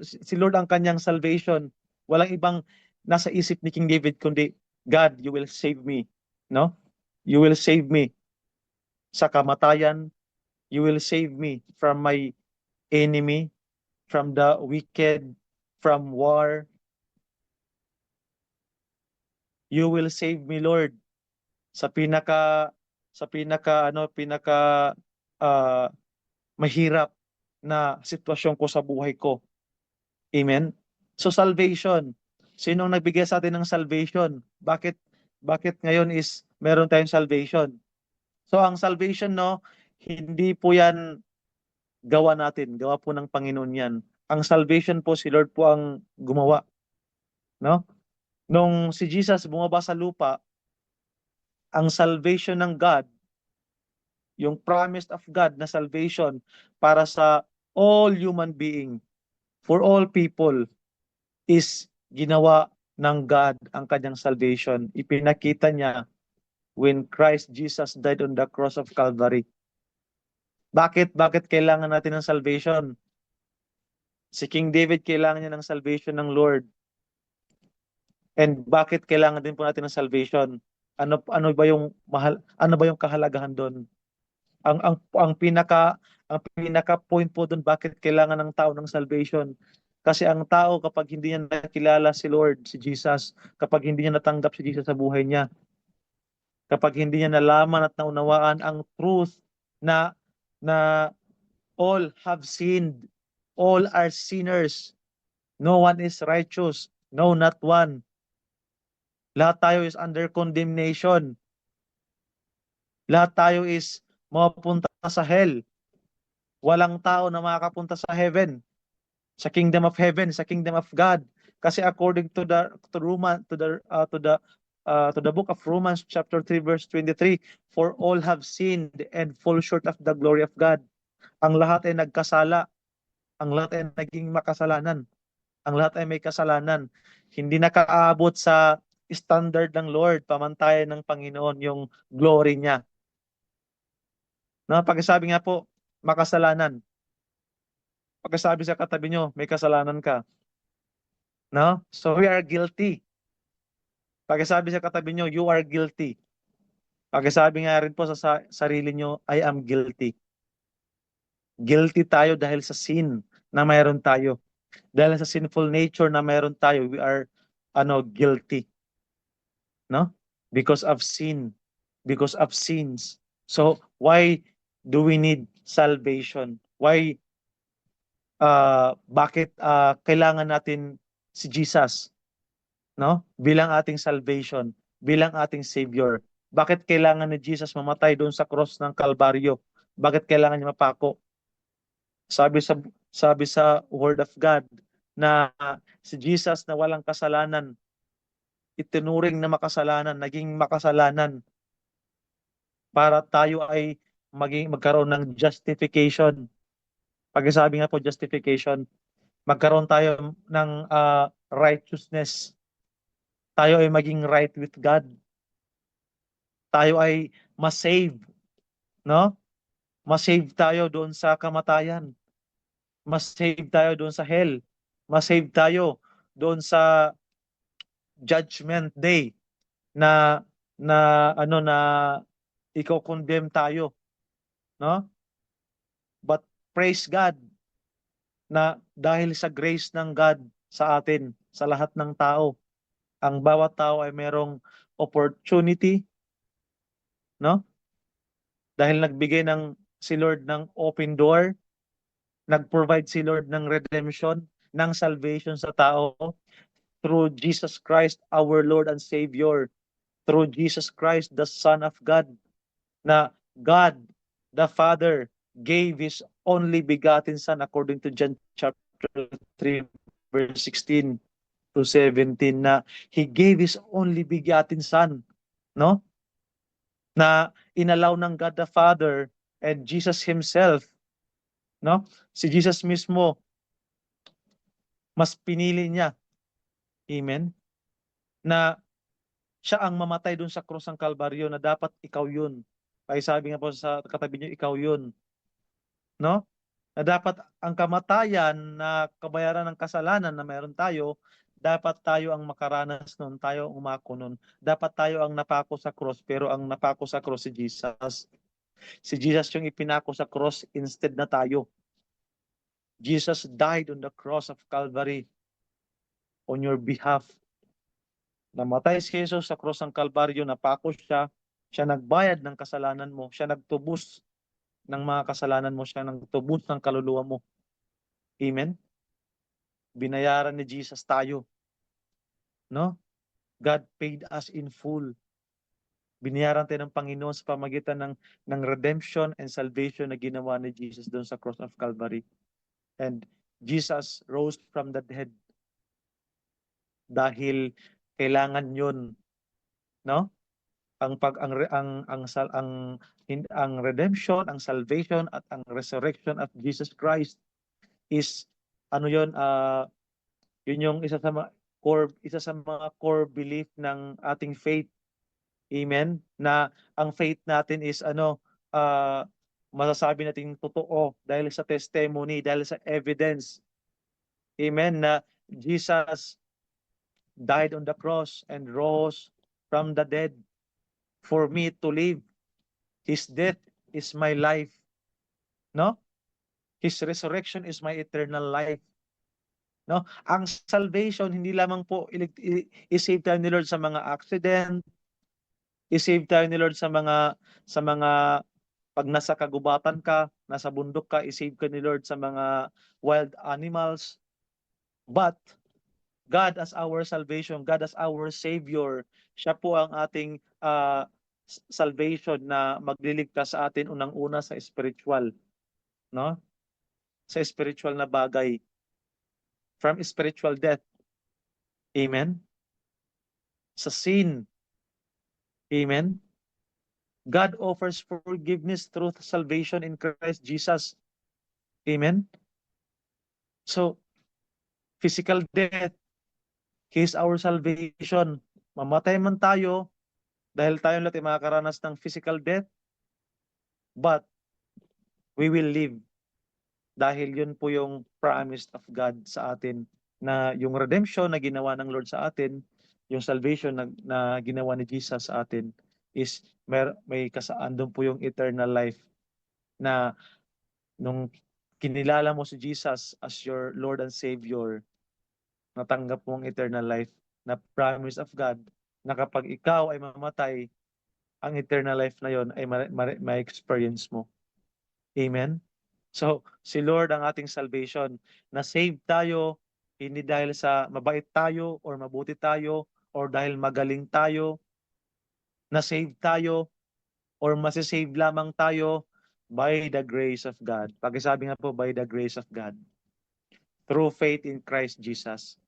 si Lord ang kanyang salvation, walang ibang nasa isip ni King David kundi, God, you will save me. No? You will save me sa kamatayan. You will save me from my enemy, from the wicked, from war. You will save me, Lord, sa pinaka mahirap na sitwasyon ko sa buhay ko. Amen? So salvation. Sinong nagbigay sa atin ng salvation? Bakit Bakit ngayon is meron tayong salvation? So ang salvation, no, hindi po yan gawa natin, gawa po ng Panginoon yan. Ang salvation po, si Lord po ang gumawa, no? Nung si Jesus bumaba sa lupa, ang salvation ng God, yung promise of God na salvation para sa all human being, for all people, is ginawa ng God ang kanyang salvation. Ipinakita niya when Christ Jesus died on the cross of Calvary. Bakit? Bakit kailangan natin ng salvation? Si King David kailangan niya ng salvation ng Lord. And bakit kailangan din po natin ng salvation? Ano ba yung kahalagahan doon? Ang pinaka point po doon, bakit kailangan ng tao ng salvation? Kasi ang tao, kapag hindi niya nakilala si Lord, si Jesus, kapag hindi niya natanggap si Jesus sa buhay niya, kapag hindi niya nalaman at naunawaan ang truth na na all have sinned, all are sinners, no one is righteous, no, not one. Lahat tayo is under condemnation. Lahat tayo is mapupunta sa hell. Walang tao na makakapunta sa heaven, sa kingdom of heaven, sa kingdom of God. Kasi according to the book of Romans chapter 3 verse 23, for all have sinned and fall short of the glory of God. Ang lahat ay nagkasala. Ang lahat ay naging makasalanan. Ang lahat ay may kasalanan. Hindi nakaabot sa standard ng Lord, pamantayan ng Panginoon yung glory niya. No, pagkasabi nga po, makasalanan. Pagkasabi sa katabi nyo, may kasalanan ka. No? So we are guilty. Pagkasabi sa katabi nyo, you are guilty. Pagkasabi nga rin po sa sarili nyo, I am guilty. Guilty tayo dahil sa sin na mayroon tayo. Dahil sa sinful nature na mayroon tayo, we are guilty. No? Because of sin. Because of sins. So why do we need salvation? Why bakit kailangan natin si Jesus, no? Bilang ating salvation, bilang ating savior. Bakit kailangan ni Jesus mamatay doon sa cross ng Kalbaryo? Bakit kailangan niya mapako? Sabi sa Word of God na si Jesus na walang kasalanan, itinuring na makasalanan, naging makasalanan para tayo ay magkaroon ng justification. Pagkasabi nga po justification, magkaroon tayo ng righteousness. Tayo ay maging right with God. Tayo ay ma-save, no? Ma-save tayo doon sa kamatayan. Ma-save tayo doon sa hell. Ma-save tayo doon sa judgment day na i-condemn tayo, no? But praise God na dahil sa grace ng God sa atin, sa lahat ng tao, ang bawat tao ay merong opportunity, no? Dahil nagbigay si Lord ng open door, nag-provide si Lord ng redemption, ng salvation sa tao through Jesus Christ, our Lord and Savior, through Jesus Christ, the Son of God, na God, the Father, gave His only begotten Son according to John chapter 3, verse 16 to 17, na He gave His only begotten Son, no? Na inalaw ng God the Father and Jesus Himself, no? Si Jesus mismo, mas pinili niya, amen, na siya ang mamatay dun sa krus ng Kalbaryo, na dapat ikaw yun. Ay sabi nga po sa katabi niyo, ikaw yun, no? Na dapat ang kamatayan na kabayaran ng kasalanan na mayroon tayo, dapat tayo ang makaranas nun, tayo ang umako nun. Dapat tayo ang napako sa cross, pero ang napako sa cross si Jesus. Si Jesus yung ipinako sa cross instead na tayo. Jesus died on the cross of Calvary on your behalf. Namatay si Jesus sa cross ng Kalbaryo, napako siya, siya nagbayad ng kasalanan mo, siya nagtubos ng mga kasalanan mo, siya nagtubos ng kaluluwa mo. Amen? Binayaran ni Jesus tayo. No? God paid us in full. Binayaran tayo ng Panginoon sa pamagitan ng redemption and salvation na ginawa ni Jesus doon sa cross of Calvary. And Jesus rose from the dead dahil kailangan yun, no? Ang pag ang re- ang sal ang hin- ang redemption, ang salvation at ang resurrection of Jesus Christ is ano yun, yun yung isa sa mga core belief ng ating faith. Amen. Na ang faith natin is masasabi natin totoo dahil sa testimony, dahil sa evidence. Amen. Na Jesus died on the cross and rose from the dead for me to live. His death is my life. No? His resurrection is my eternal life. No? Ang salvation hindi lamang po i-save tayo ni Lord sa mga accident, i-save tayo ni Lord sa mga pag nasa kagubatan ka, nasa bundok ka, i-save ka ni Lord sa mga wild animals. But God as our salvation, God as our Savior, siya po ang ating salvation na magliligtas sa atin unang-una sa spiritual, no? Sa spiritual na bagay. From spiritual death. Amen? Sa sin. Amen? God offers forgiveness through salvation in Christ Jesus. Amen? So, physical death, He is our salvation. Mamatay man tayo, dahil tayo lahat ay makakaranas ng physical death, but we will live. Dahil yun po yung promise of God sa atin, na yung redemption na ginawa ng Lord sa atin, yung salvation na ginawa ni Jesus sa atin, is may kasaan doon po yung eternal life, na nung kinilala mo si Jesus as your Lord and Savior, natanggap mo ang eternal life, na promise of God, na kapag ikaw ay mamatay, ang eternal life na yon ay ma-experience mo. Amen? So, si Lord ang ating salvation. Na-save tayo, hindi dahil sa mabait tayo or mabuti tayo or dahil magaling tayo. Na-save tayo or masisave lamang tayo by the grace of God. Pakisabi nga po, by the grace of God. Through faith in Christ Jesus.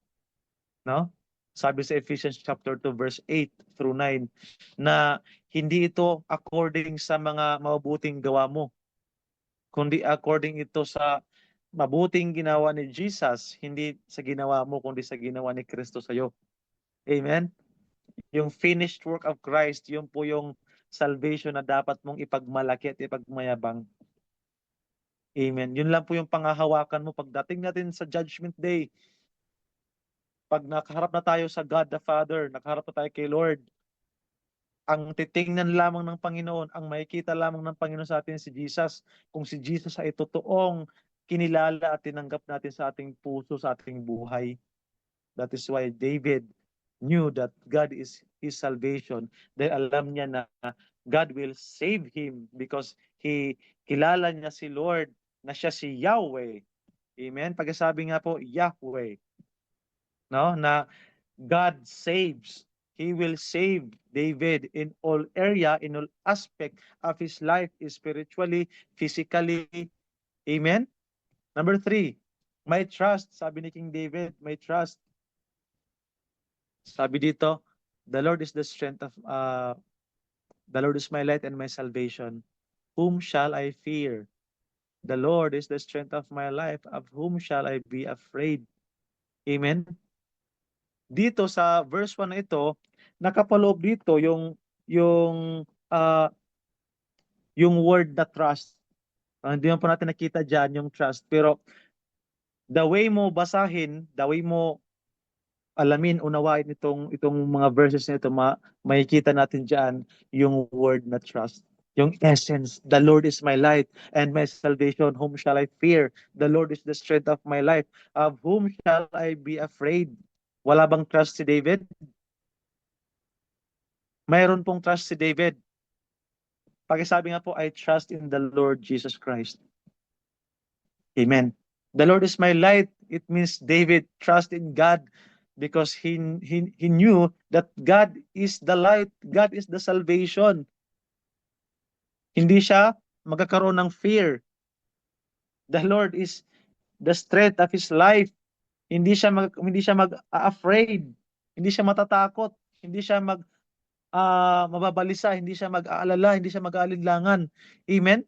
No? Sabi sa Ephesians chapter 2 verse 8 through 9 na hindi ito according sa mga mabuting gawa mo, kundi according ito sa mabuting ginawa ni Jesus, hindi sa ginawa mo, kundi sa ginawa ni Kristo sa iyo. Amen? Yung finished work of Christ, yun po yung salvation na dapat mong ipagmalaki at ipagmayabang. Amen. Yun lang po yung pangahawakan mo pagdating natin sa Judgment Day. Pag nakaharap na tayo sa God the Father, nakaharap na tayo kay Lord, ang titingnan lamang ng Panginoon, ang makikita lamang ng Panginoon sa atin si Jesus. Kung si Jesus ay totoong kinilala at tinanggap natin sa ating puso, sa ating buhay. That is why David knew that God is his salvation. Dahil alam niya na God will save him because kilala niya si Lord na siya si Yahweh. Amen? Pagkasabi nga po, Yahweh. No? Na God saves. He will save David in all area, in all aspect of his life, spiritually, physically. Amen? Number 3, my trust. Sabi ni King David, my trust. Sabi dito, the Lord is the strength of, the Lord is my light and my salvation. Whom shall I fear? The Lord is the strength of my life. Of whom shall I be afraid? Amen? Dito sa verse 1 na ito, nakapaloob dito yung word na trust. Hindi naman po natin nakita dyan yung trust. Pero the way mo basahin, the way mo alamin, unawain itong mga verses na ito, makikita natin dyan yung word na trust. Yung essence, the Lord is my light and my salvation, whom shall I fear? The Lord is the strength of my life, of whom shall I be afraid? Wala bang trust si David? Mayroon pong trust si David. Pakisabi nga po, I trust in the Lord Jesus Christ. Amen. The Lord is my light. It means David trust in God because he knew that God is the light, God is the salvation. Hindi siya magkakaroon ng fear. The Lord is the strength of his life. Hindi siya mag-afraid, hindi siya matatakot, hindi siya mababalisa, hindi siya mag-aalala, hindi siya mag-aalinlangan. Amen?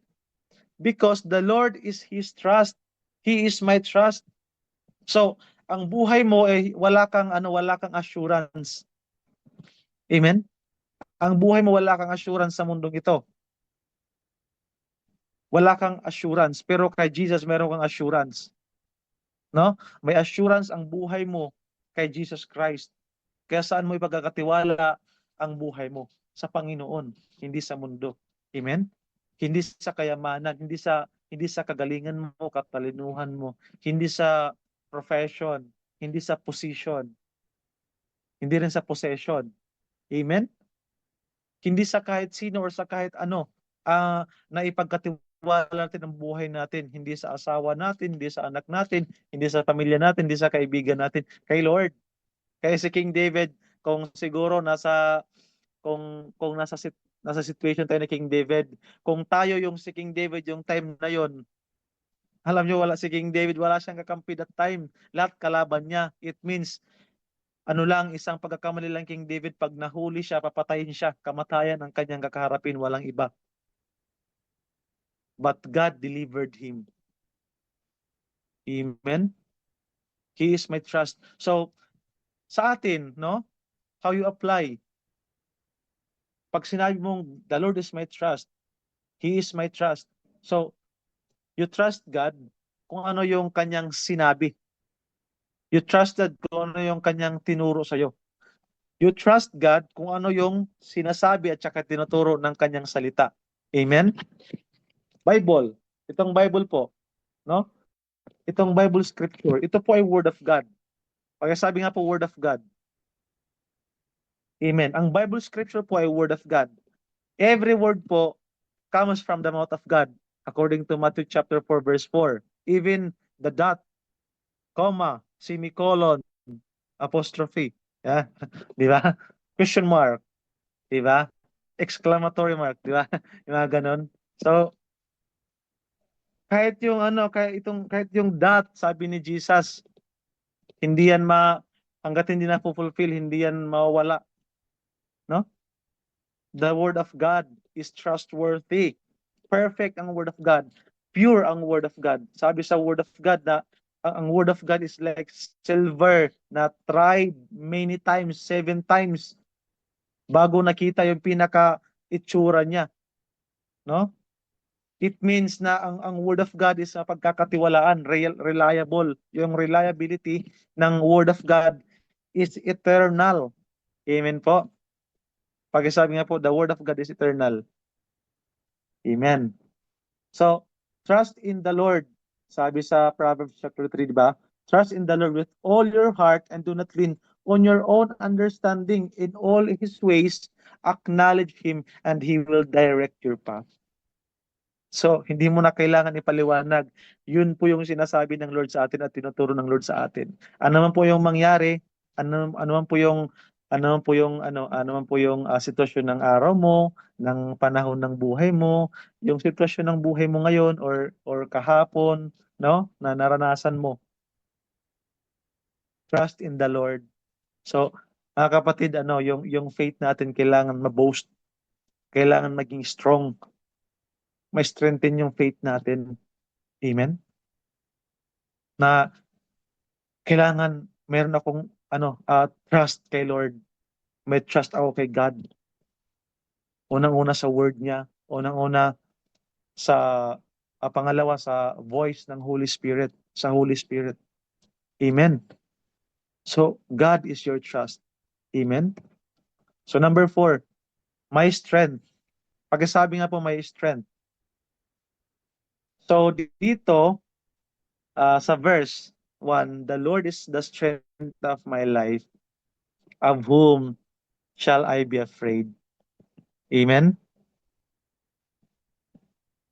Because the Lord is his trust. He is my trust. So, ang buhay mo ay wala kang assurance. Amen? Ang buhay mo wala kang assurance sa mundong ito. Wala kang assurance, pero kay Jesus meron kang assurance. No? May assurance ang buhay mo kay Jesus Christ. Kaya saan mo ipagkakatiwala ang buhay mo? Sa Panginoon, hindi sa mundo. Amen? Hindi sa kayamanan, hindi sa kagalingan mo, katalinuhan mo, hindi sa profession, hindi sa position, hindi rin sa possession. Amen? Hindi sa kahit sino or sa kahit ano na ipagkatiwala natin ang buhay natin, hindi sa asawa natin, hindi sa anak natin, hindi sa pamilya natin, hindi sa kaibigan natin, kay Lord. Kaya si King David, kung siguro nasa situation tayo ni King David, kung tayo yung si King David yung time na yon, alam nyo, wala si King David, wala siyang kakampi that time. Lahat kalaban niya. It means, isang pagkakamali lang King David, pag nahuli siya, papatayin siya, kamatayan ang kanyang kakaharapin, walang iba. But God delivered him. Amen? He is my trust. So, sa atin, no? How you apply? Pag sinabi mong, the Lord is my trust, He is my trust. So, you trust God kung ano yung kanyang sinabi. You trusted kung ano yung kanyang tinuro sa'yo. You trust God kung ano yung sinasabi at saka tinuturo ng kanyang salita. Amen? Bible. Itong Bible po, no? Itong Bible scripture, ito po ay Word of God. Pagkasabi nga po, Word of God. Amen. Ang Bible scripture po ay Word of God. Every word po comes from the mouth of God, according to Matthew chapter 4, verse 4. Even the dot, comma, semicolon, apostrophe. Yeah? Di ba? Question mark. Di ba? Exclamatory mark. Di ba? Yung mga ganon. So, kahit yung dot, sabi ni Jesus, hindi yan hanggat hindi na fulfill, hindi yan mawawala. No? The word of God is trustworthy. Perfect ang word of God. Pure ang word of God. Sabi sa word of God na ang word of God is like silver na tried many times, 7 times bago nakita yung pinaka-itsura niya. No? It means na ang word of God is pagkakatiwalaan, reliable. Yung reliability ng word of God is eternal. Amen po. Pag-sabi nga po, the word of God is eternal. Amen. So, trust in the Lord. Sabi sa Proverbs chapter 3, di ba? Trust in the Lord with all your heart and do not lean on your own understanding. In all his ways, acknowledge him and he will direct your path. So, hindi mo na kailangan ipaliwanag. Yun po yung sinasabi ng Lord sa atin at tinuturo ng Lord sa atin. Ano man po yung mangyari, ano man po yung sitwasyon ng araw mo, ng panahon ng buhay mo, yung sitwasyon ng buhay mo ngayon or kahapon, no, na naranasan mo. Trust in the Lord. So, mga kapatid, yung faith natin kailangan ma-boast. Kailangan maging strong. May strengthen yung faith natin. Amen? Na kailangan meron akong trust kay Lord. May trust ako kay God. Unang-una sa word niya, unang-una sa pangalawa sa voice ng Holy Spirit, sa Holy Spirit. Amen. So, God is your trust. Amen. So, number 4, my strength. Pagkasabi nga po, my strength. So, dito, sa verse 1, the Lord is the strength of my life. Of whom shall I be afraid? Amen.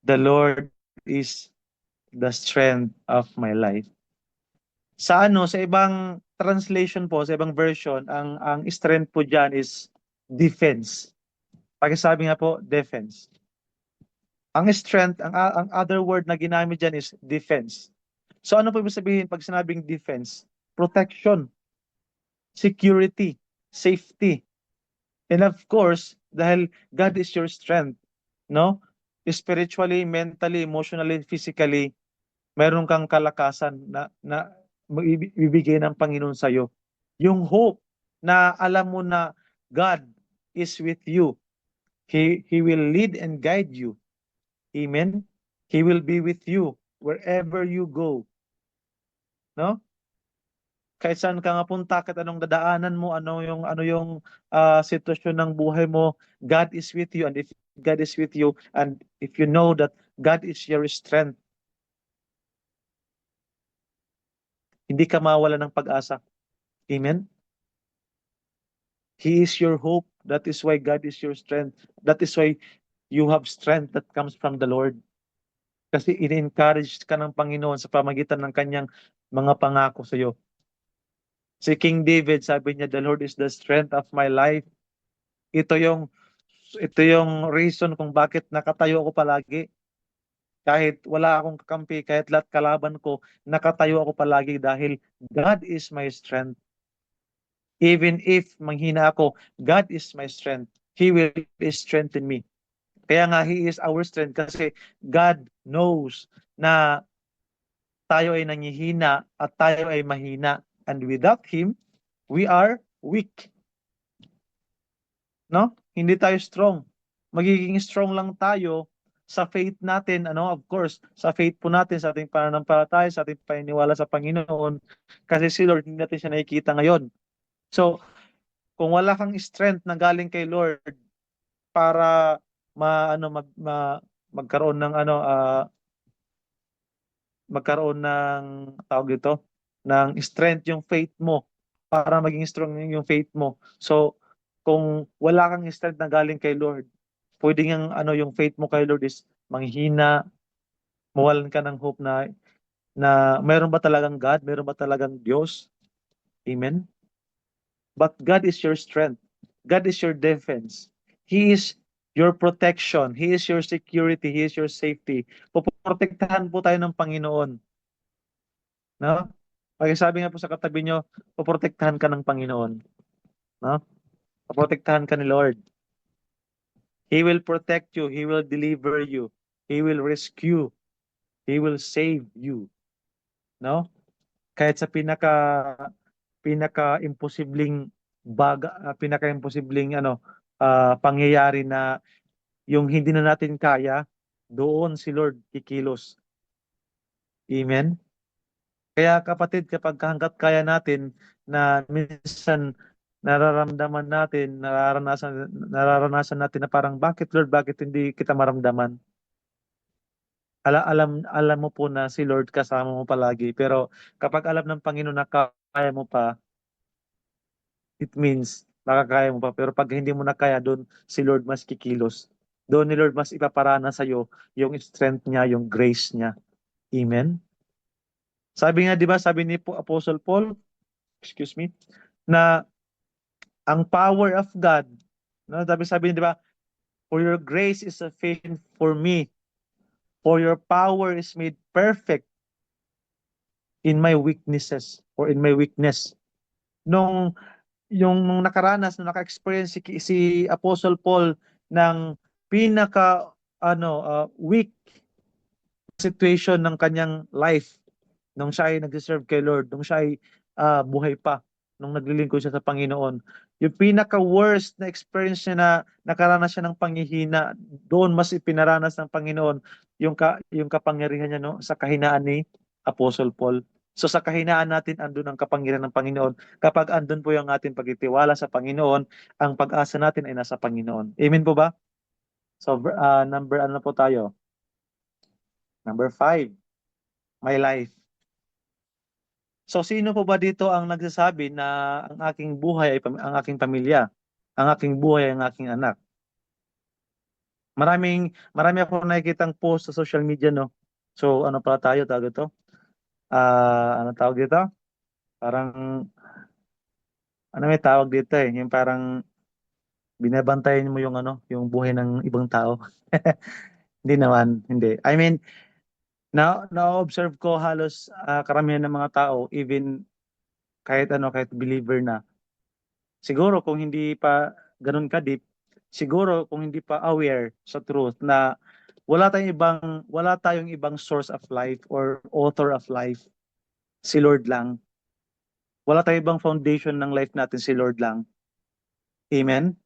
The Lord is the strength of my life. Sa ibang translation po, sa ibang version, ang strength po dyan is defense. Pakisabi nga po, defense. Ang strength, ang other word na ginamit dyan is defense. So ano po ibig sabihin pag sinabing defense? Protection, security, safety. And of course, dahil God is your strength, no? Spiritually, mentally, emotionally, physically, meron kang kalakasan na ibibigay ng Panginoon sa iyo. Yung hope na alam mo na God is with you. He will lead and guide you. Amen. He will be with you wherever you go. No? Kahit saan ka nga punta, kahit anong dadaanan mo, ano yung sitwasyon ng buhay mo, God is with you. And if God is with you, and if you know that God is your strength, hindi ka mawala ng pag-asa. Amen? He is your hope. That is why God is your strength. That is why you have strength that comes from the Lord. Kasi in-encourage ka ng Panginoon sa pamagitan ng kanyang mga pangako sa iyo. Si King David, sabi niya, the Lord is the strength of my life. Ito yung reason kung bakit nakatayo ako palagi. Kahit wala akong kakampi, kahit lahat kalaban ko, nakatayo ako palagi dahil God is my strength. Even if manghina ako, God is my strength. He will strengthen me. Kaya nga, He is our strength kasi God knows na tayo ay nanghihina at tayo ay mahina. And without Him, we are weak. No? Hindi tayo strong. Magiging strong lang tayo sa faith natin, of course, sa faith po natin, sa ating pananampalataya, sa ating paniniwala sa Panginoon. Kasi si Lord, hindi natin siya nakikita ngayon. So, kung wala kang strength na galing kay Lord para magkaroon ng magkaroon ng tawag dito, ng strength yung faith mo para maging strong yung faith mo. So, kung wala kang strength na galing kay Lord, pwedeng yung faith mo kay Lord is manghina, mawalan ka ng hope na mayroon ba talagang God? Mayroon ba talagang Diyos? Amen? But God is your strength. God is your defense. He is your protection. He is your security. He is your safety. Poprotektahan po tayo ng Panginoon. No? Sabi nga po sa katabi nyo, poprotektahan ka ng Panginoon. No? Poprotektahan ka ni Lord. He will protect you. He will deliver you. He will rescue. He will save you. No? Kahit sa pinaka-imposibleng pangyayari na yung hindi na natin kaya, doon si Lord kikilos. Amen? Kaya kapatid, kapag hanggat kaya natin na minsan nararanasan natin na parang bakit Lord, bakit hindi kita maramdaman? Alam mo po na si Lord kasama mo palagi, pero kapag alam ng Panginoon na kaya mo pa, it means makakaya mo pa. Pero pag hindi mo na kaya, doon si Lord mas kikilos. Doon ni Lord mas ipaparana sa iyo yung strength niya, yung grace niya. Amen? Sabi nga, di ba, sabi ni Apostle Paul, excuse me, na ang power of God, no, sabi niya, di ba, for your grace is sufficient for me, for your power is made perfect in my weaknesses or in my weakness. Nung nakaranas, nung naka-experience si Apostle Paul ng pinaka weak situation ng kanyang life nung siya ay nag-serve kay Lord, nung siya ay buhay pa, nung naglilingkod siya sa Panginoon. Yung pinaka-worst na experience niya na nakaranas siya ng panghihina, doon mas ipinaranas ng Panginoon yung kapangyarihan niya, no, sa kahinaan ni Apostle Paul. So sa kahinaan natin, andun ang kapangyarihan ng Panginoon. Kapag andun po yung ating pagtitiwala sa Panginoon, ang pag-asa natin ay nasa Panginoon. Amen po ba? So number ano po tayo? Number 5, my life. So sino po ba dito ang nagsasabi na ang aking buhay ay ang aking pamilya, ang aking buhay ay ang aking anak? Marami akong nakikitang post sa social media, no. So ano pala tayo tawag ito? Ano tawag dito? Parang ano may tawag dito eh, yung parang binabantayan mo yung ano, yung buhay ng ibang tao. Hindi naman, hindi. I mean, na-observe ko halos karamihan ng mga tao, even kahit ano, kahit believer na, siguro kung hindi pa ganun ka-deep, siguro kung hindi pa aware sa truth na wala tayong ibang source of life or author of life, si Lord lang. Wala tayong ibang foundation ng life natin, si Lord lang. Amen?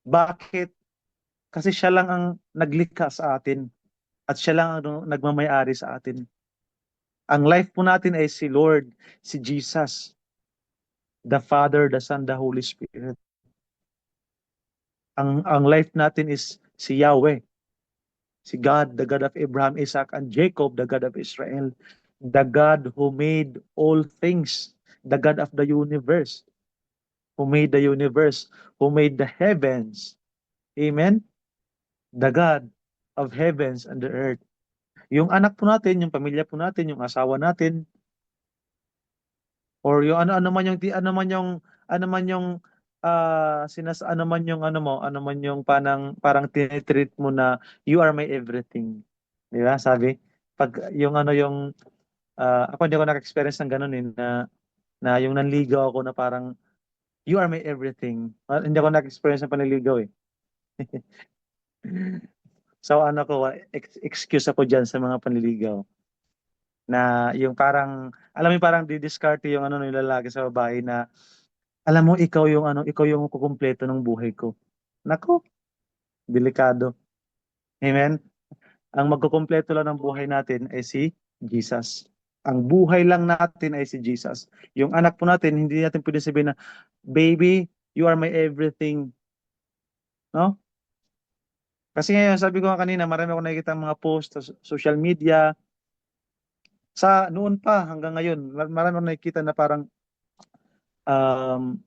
Bakit? Kasi siya lang ang naglikha sa atin at siya lang ang nagmamay-ari sa atin. Ang life po natin ay si Lord, si Jesus, the Father, the Son, the Holy Spirit. Ang life natin is si Yahweh, si God, the God of Abraham, Isaac, and Jacob, the God of Israel, the God who made all things, the God of the universe, who made the universe, who made the heavens. Amen? The God of heavens and the earth. Yung anak po natin, yung pamilya po natin, yung asawa natin, or yung ano man yung parang tinitreat mo na you are my everything. Di ba? Sabi, pag yung ako hindi ako naka-experience ng ganun na yung nanligaw ako na parang you are my everything. Hindi ako naka-experience ng panliligaw eh. So excuse ako diyan sa mga panliligaw na yung parang alam mo yung parang didiskarte yung ng lalaki sa babae na alam mo ikaw yung kukumpleto ng buhay ko. Nako, delikado. Amen. Ang magkukumpleto lang ng buhay natin ay si Jesus. Ang buhay lang natin ay si Jesus. Yung anak po natin, hindi natin pwede sabihin na, baby, you are my everything. No? Kasi ngayon, sabi ko nga kanina, marami akong nakikita mga post sa social media. Sa noon pa hanggang ngayon, marami akong nakikita na parang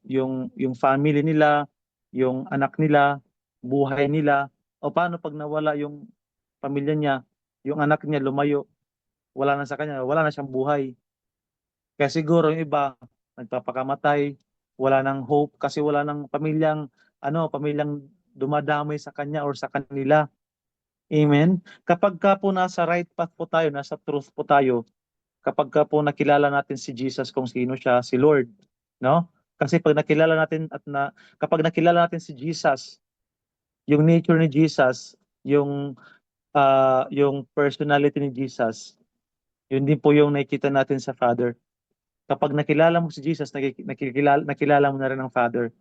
yung family nila, yung anak nila, buhay nila, o paano pag nawala yung pamilya niya, yung anak niya lumayo, wala na sa kanya, wala na siyang buhay. Kaya siguro yung iba, nagpapakamatay, wala nang hope kasi wala nang pamilyang dumadamay sa kanya or sa kanila. Amen? Kapag ka po nasa right path po tayo, nasa truth po tayo, kapag ka po nakilala natin si Jesus kung sino siya, si Lord, no? Kasi kapag nakilala natin si Jesus, yung nature ni Jesus, yung personality ni Jesus, yun din po yung nakikita natin sa Father. Kapag nakilala mo si Jesus, nakilala mo na rin ang Father.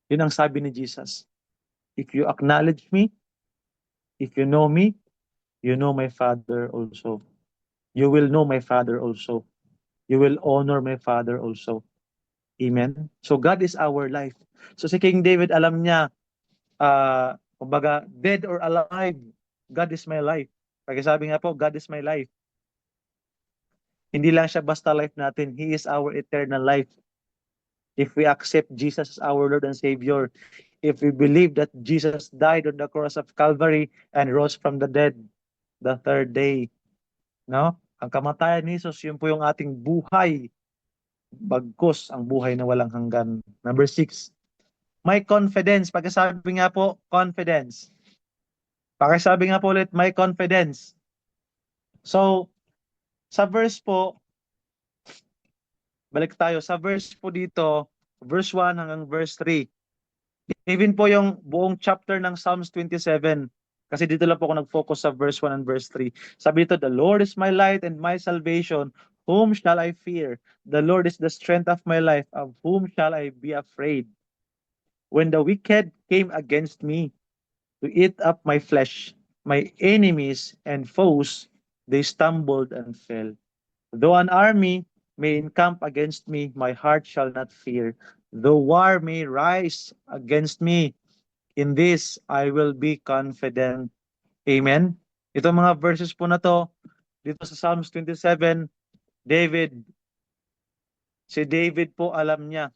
Yun ang sabi ni Jesus. If you acknowledge me, if you know me, you know my Father also. You will know my Father also. You will honor my Father also. Amen? So God is our life. So si King David, alam niya, kumbaga, dead or alive, God is my life. Pag sabi nga po, God is my life. Hindi lang siya basta life natin. He is our eternal life. If we accept Jesus as our Lord and Savior, if we believe that Jesus died on the cross of Calvary and rose from the dead the third day, no? Ang kamatayan ni Jesus, yun po yung ating buhay, bagkus ang buhay na walang hanggan. Number 6, my confidence. Pagkasabi nga po, confidence. Pagkasabi nga po ulit, my confidence. So, sa verse po, balik tayo sa verse po dito, verse 1 hanggang verse 3. Even po yung buong chapter ng Psalms 27. Kasi dito lang po ako nag-focus sa verse 1 and verse 3. Sabi dito, the Lord is my light and my salvation. Whom shall I fear? The Lord is the strength of my life. Of whom shall I be afraid? When the wicked came against me to eat up my flesh, my enemies and foes, they stumbled and fell. Though an army may encamp against me, my heart shall not fear. Though war may rise against me, in this I will be confident. Amen? Ito mga verses po na to, dito sa Psalms 27, si David po alam niya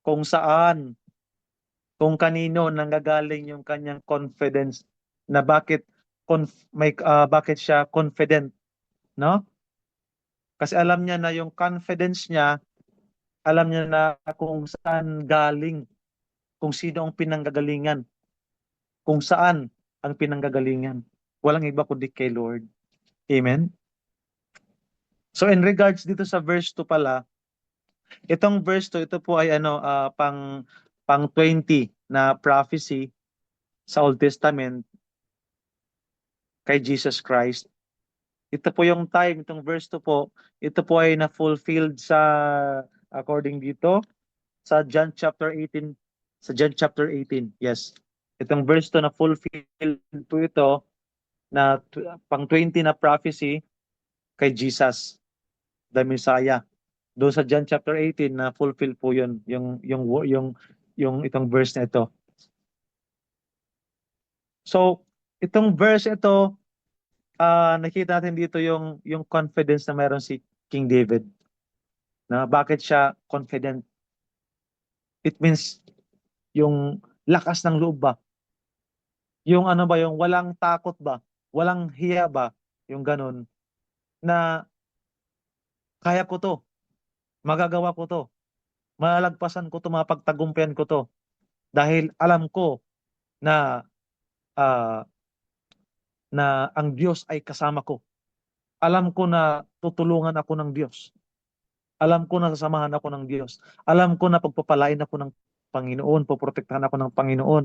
kung saan, kung kanino nanggagaling yung kanyang confidence na bakit siya confident, no? Kasi alam niya na yung confidence niya, alam niya na kung saan galing, kung sino ang pinanggagalingan, kung saan ang pinanggagalingan. Walang iba kundi kay Lord. Amen? So in regards dito sa verse 2 pala, itong verse 2, ito po ay pang 20 na prophecy sa Old Testament kay Jesus Christ. Ito po yung time, itong verse 2 po, ito po ay na-fulfilled sa, according dito, sa John chapter 18, sa John chapter 18, yes. Itong verse 2 na-fulfilled po ito, na pang 20 na prophecy kay Jesus, the Messiah. Doon sa John chapter 18 na fulfill po 'yun, yung itong verse na ito. So, itong verse ito, nakita natin dito yung confidence na mayroon si King David. Na bakit siya confident? It means yung lakas ng loob ba? Yung ano ba, yung walang takot ba? Walang hiya ba? Yung ganun na kaya ko to, magagawa ko to, malalagpasan ko to, mapagtagumpayan ko to dahil alam ko na ah, na ang Diyos ay kasama ko. Alam ko na tutulungan ako ng Diyos. Alam ko na sasamahan ako ng Diyos. Alam ko na pagpapalain ako ng Panginoon, poprotektahan ako ng Panginoon.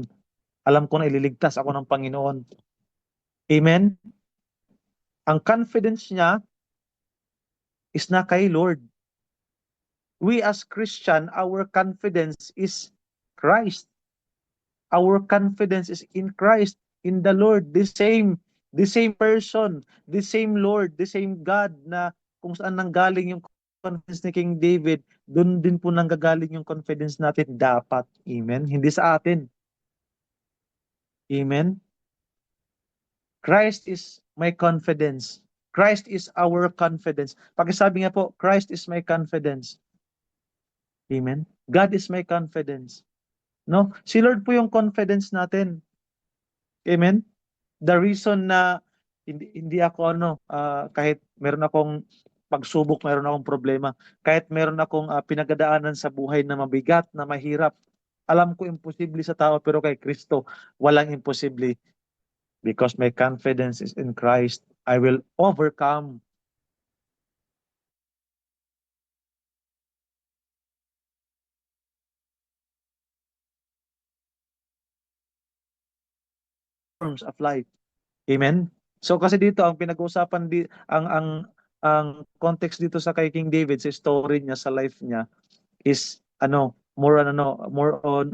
Alam ko na ililigtas ako ng Panginoon. Amen? Ang confidence niya is na kay Lord. We as Christian, our confidence is Christ. Our confidence is in Christ, in the Lord, the same person, the same Lord, the same God na kung saan nanggaling yung confidence ni King David, doon din po nanggagaling yung confidence natin dapat. Amen? Hindi sa atin. Amen? Christ is my confidence. Christ is our confidence. Pakisabi nga po, Christ is my confidence. Amen? God is my confidence. No? Si Lord po yung confidence natin. Amen? The reason na hindi ako kahit meron akong pagsubok, meron akong problema, kahit meron akong pinagdadaanan sa buhay na mabigat, na mahirap, alam ko imposible sa tao, pero kay Kristo walang imposible. Because my confidence is in Christ, I will overcome. Forms of life. Amen. So kasi dito ang pinag-uusapan ang context dito sa kay King David, sa story niya, sa life niya is more on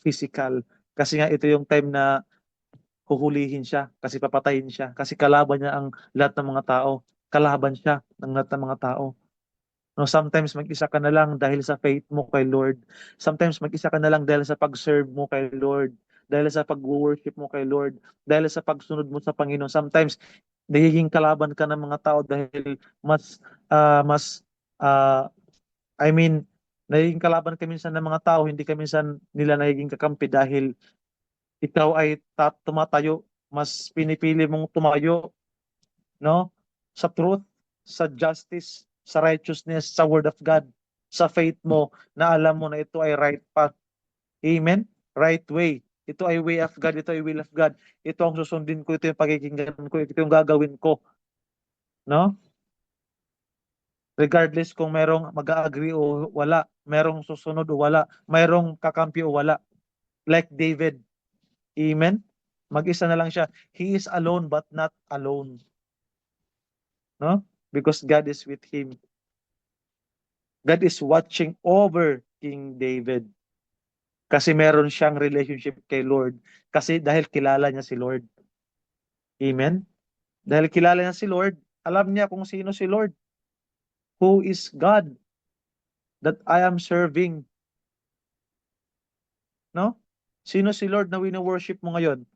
physical, kasi nga ito yung time na huhulihin siya, kasi papatayin siya, kasi kalaban niya ang lahat ng mga tao, kalaban siya ng lahat ng mga tao. No, sometimes mag-isa ka na lang dahil sa faith mo kay Lord. Sometimes mag-isa ka na lang dahil sa pag-serve mo kay Lord, dahil sa pag-worship mo kay Lord, dahil sa pagsunod mo sa Panginoon. Sometimes nagiging kalaban ka ng mga tao dahil mas I mean, nagiging kalaban ka minsan ng mga tao, hindi ka minsan nila nagiging kakampi dahil ikaw ay tumatayo, mas pinipili mong tumayo, no? Sa truth, sa justice, sa righteousness, sa word of God, sa faith mo, na alam mo na ito ay right path. Amen? Right way. Ito ay way of God, ito ay will of God. Ito ang susundin ko, ito yung pakikinggan ko, ito yung gagawin ko. No? Regardless kung merong mag-agree o wala, merong susunod o wala, merong kakampi o wala. Like David. Amen? Mag-isa na lang siya. He is alone but not alone. No? Because God is with him. God is watching over King David. Kasi meron siyang relationship kay Lord. Kasi dahil kilala niya si Lord. Amen? Dahil kilala niya si Lord, alam niya kung sino si Lord. Who is God that I am serving? No? Sino si Lord na wino-worship mo ngayon?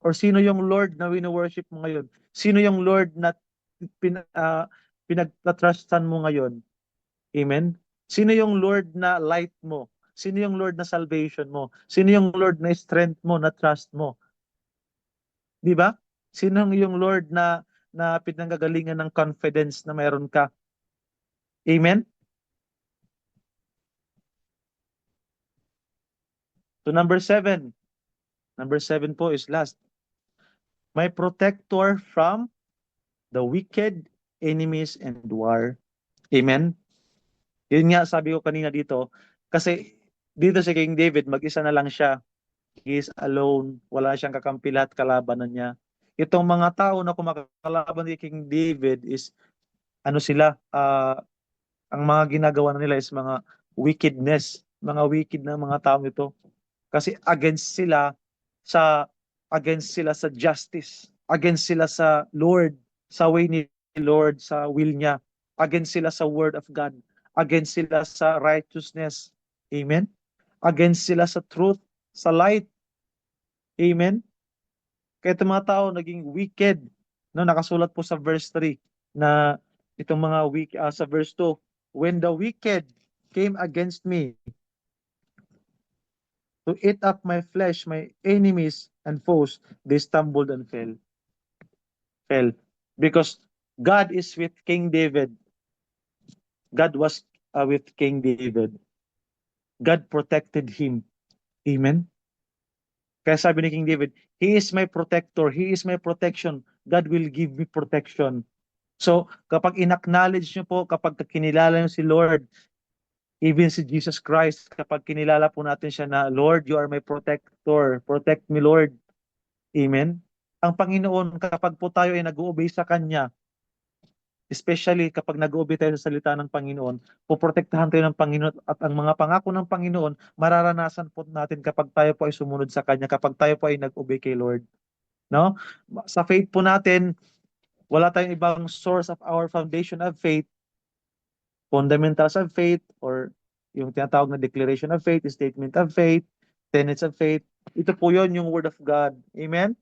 Or sino yung Lord na wino-worship mo ngayon? Sino yung Lord na pinagtatrustan mo ngayon? Amen? Sino yung Lord na light mo? Sino yung Lord na salvation mo? Sino yung Lord na strength mo, na trust mo? Di ba? Sino yung Lord na pinanggagalingan ng confidence na meron ka? Amen? So number 7. Number 7 po is last. My protector from the wicked, enemies, and war. Amen? Yun nga sabi ko kanina dito, kasi dito si King David, mag-isa na lang siya. He is alone. Wala siyang kakampi, lahat kalabanan niya. Itong mga tao na kumakalaban ni King David is, ano sila, ang mga ginagawa na nila is mga wickedness. Mga wicked na mga tao ito. Kasi against sila sa justice. Against sila sa Lord, sa way ni Lord, sa will niya. Against sila sa word of God. Against sila sa righteousness. Amen? Against sila sa truth, sa light. Amen? Kaya itong mga tao naging wicked. No, nakasulat po sa verse 3 na itong mga sa verse 2, when the wicked came against me to eat up my flesh, my enemies and foes, they stumbled and fell. Because God is with King David. God was with King David. God protected him. Amen? Kaya sabi ni King David, He is my protector. He is my protection. God will give me protection. So, kapag in-acknowledge nyo po, kapag kinilala nyo si Lord, even si Jesus Christ, kapag kinilala po natin siya na, Lord, you are my protector. Protect me, Lord. Amen? Ang Panginoon, kapag po tayo ay nag-obey sa Kanya, especially kapag nag-obey tayo sa salita ng Panginoon, poprotektahan tayo ng Panginoon at ang mga pangako ng Panginoon, mararanasan po natin kapag tayo po ay sumunod sa Kanya, kapag tayo po ay nag-obey kay Lord. No? Sa faith po natin, wala tayong ibang source of our foundation of faith, fundamentals of faith, or yung tinatawag na declaration of faith, statement of faith, tenets of faith. Ito po yon yung Word of God. Amen?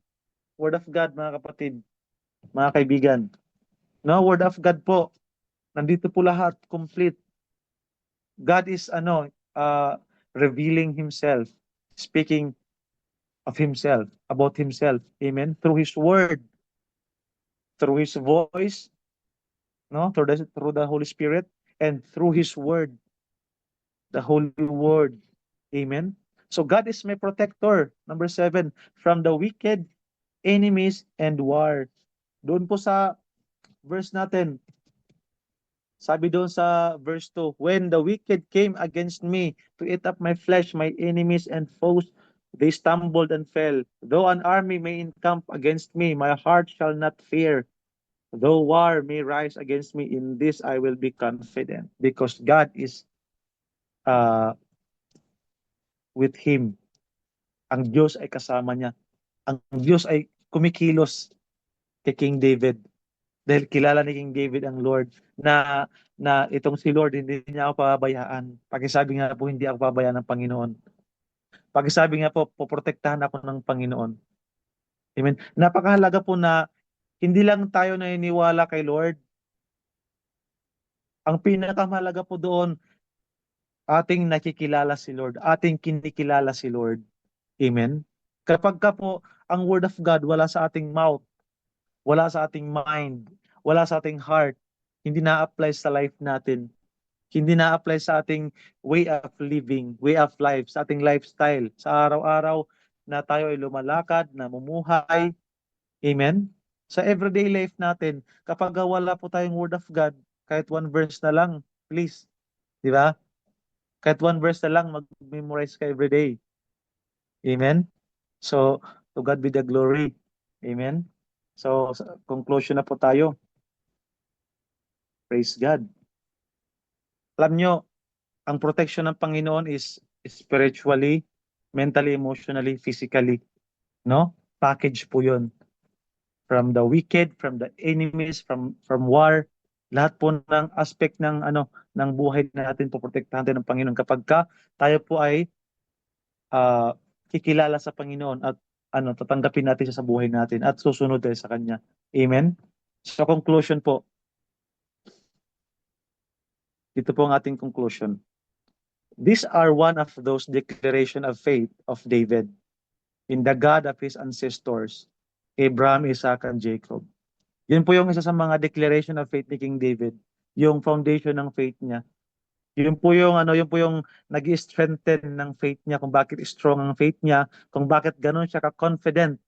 Word of God, mga kapatid, mga kaibigan. No, Word of God po. Nandito po lahat, complete. God is revealing Himself, speaking of Himself, about Himself. Amen? Through His Word, through His voice, no, through the Holy Spirit, and through His Word, the Holy Word. Amen? So God is my protector. Number 7, from the wicked, enemies, and war. Doon po sa verse natin, sabi doon sa verse 2, when the wicked came against me to eat up my flesh, my enemies and foes, they stumbled and fell. Though an army may encamp against me, my heart shall not fear. Though war may rise against me, in this I will be confident. Because God is with him. Ang Diyos ay kasama niya. Ang Diyos ay kumikilos kay King David. Dahil kilala ni King David ang Lord na itong si Lord hindi niya ako pababayaan. Pakisabi nga po, hindi ako pabayaan ng Panginoon. Pakisabi nga po, poprotektahan ako ng Panginoon. Amen. Napakahalaga po na hindi lang tayo naniniwala kay Lord. Ang pinakamahalaga po doon, ating nakikilala si Lord, ating kinikilala si Lord. Amen. Kapag ka po ang Word of God wala sa ating mouth, wala sa ating mind, wala sa ating heart, hindi na-apply sa life natin. Hindi na-apply sa ating way of living, way of life, sa ating lifestyle, sa araw-araw na tayo ay lumalakad, namumuhay. Amen? Sa everyday life natin, kapag wala po tayong Word of God, kahit one verse na lang, please. Di ba? Kahit one verse na lang, mag-memorize ka everyday. Amen? So, to God be the glory. Amen? So, conclusion na po tayo. Praise God. Alam nyo, ang protection ng Panginoon is spiritually, mentally, emotionally, physically. No? Package po yun. From the wicked, from the enemies, from war, lahat po ng aspect ng ng buhay natin poprotektahan tayo ng Panginoon kapag tayo po ay kikilala sa Panginoon at tatanggapin natin siya sa buhay natin at susunod tayo sa Kanya. Amen? So conclusion po. Dito po ang ating conclusion. These are one of those declaration of faith of David in the God of his ancestors, Abraham, Isaac, and Jacob. Yun po yung isa sa mga declaration of faith ni King David yung foundation ng faith niya. Yun po yung nag-strengthen ng faith niya, kung bakit strong ang faith niya, kung bakit ganun siya ka-confident.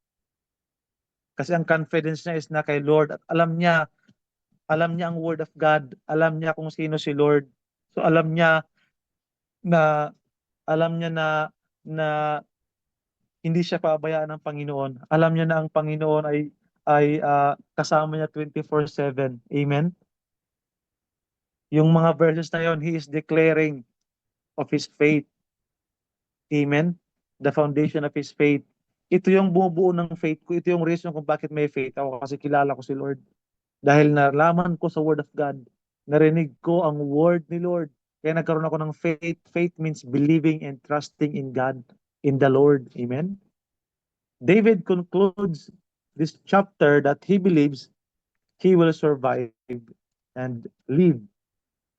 Kasi ang confidence niya is na kay Lord at alam niya ang word of God, alam niya kung sino si Lord. So na alam niya na hindi siya pabayaan ng Panginoon. Alam niya na ang Panginoon ay kasama niya 24/7. Amen. Yung mga verses na yon, he is declaring of his faith. Amen. The foundation of his faith. Ito yung bumubuo ng faith ko. Ito yung reason kung bakit may faith ako, kasi kilala ko si Lord. Dahil nalaman ko sa word of God, narinig ko ang word ni Lord. Kaya nagkaroon ako ng faith. Faith means believing and trusting in God, in the Lord. Amen. David concludes this chapter that he believes he will survive and live,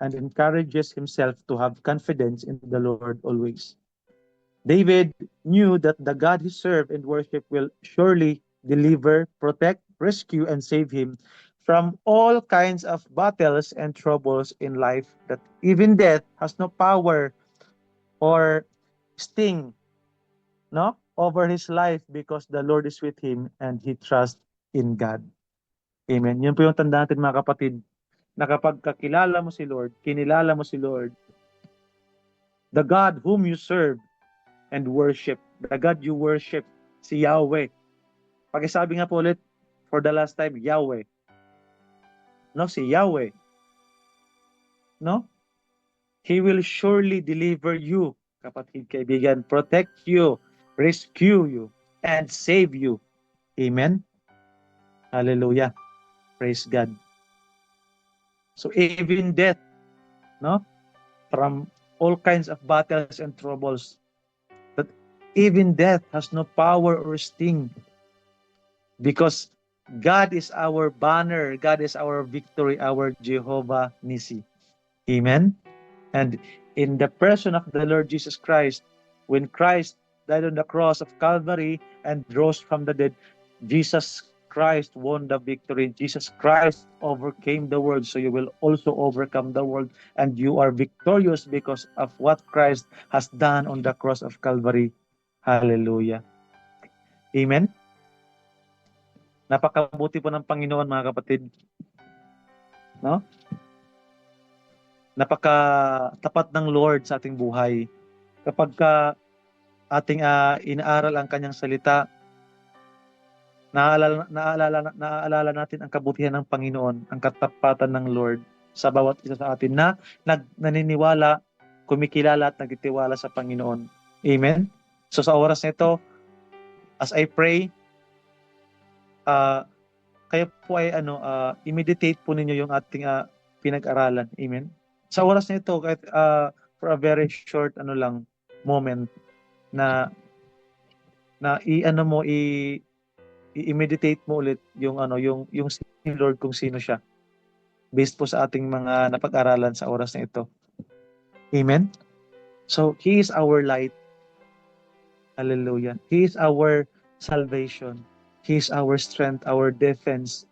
and encourages himself to have confidence in the Lord always. David knew that the God he served and worshiped will surely deliver, protect, rescue, and save him from all kinds of battles and troubles in life, that even death has no power or sting, no, over his life, because the Lord is with him and he trusts in God. Amen. Yun po yung tanda natin, mga kapatid, na kapag kakilala mo si Lord, kinilala mo si Lord, the God whom you serve and worship, the God you worship, si Yahweh. Pakisabi nga po ulit, for the last time, Yahweh. No, si Yahweh. No? He will surely deliver you, kapatid, kaibigan, protect you, rescue you, and save you. Amen? Hallelujah. Praise God. So even death, no? From all kinds of battles and troubles, that even death has no power or sting, because God is our banner, God is our victory, our Jehovah Nissi. Amen? And in the person of the Lord Jesus Christ, when Christ died on the cross of Calvary and rose from the dead, Jesus Christ won the victory. Jesus Christ overcame the world, so you will also overcome the world, and you are victorious because of what Christ has done on the cross of Calvary. Hallelujah. Amen? Napakabuti po ng Panginoon, mga kapatid. No? Napaka-tapat ng Lord sa ating buhay. Kapag ating inaaral ang kanyang salita, naaalala natin ang kabutihan ng Panginoon, ang katapatan ng Lord sa bawat isa sa atin na naniniwala, kumikilala at nagtitiwala sa Panginoon. Amen? So sa oras na ito, as I pray, kayo po ay i-meditate po ninyo yung ating pinag-aralan. Amen? Sa oras na ito, kahit for a very short moment, na i-meditate mo ulit yung si Lord, kung sino siya, based po sa ating mga napag-aralan sa oras na ito. Amen? So, He is our light. Hallelujah. He is our salvation. He is our strength, our defense.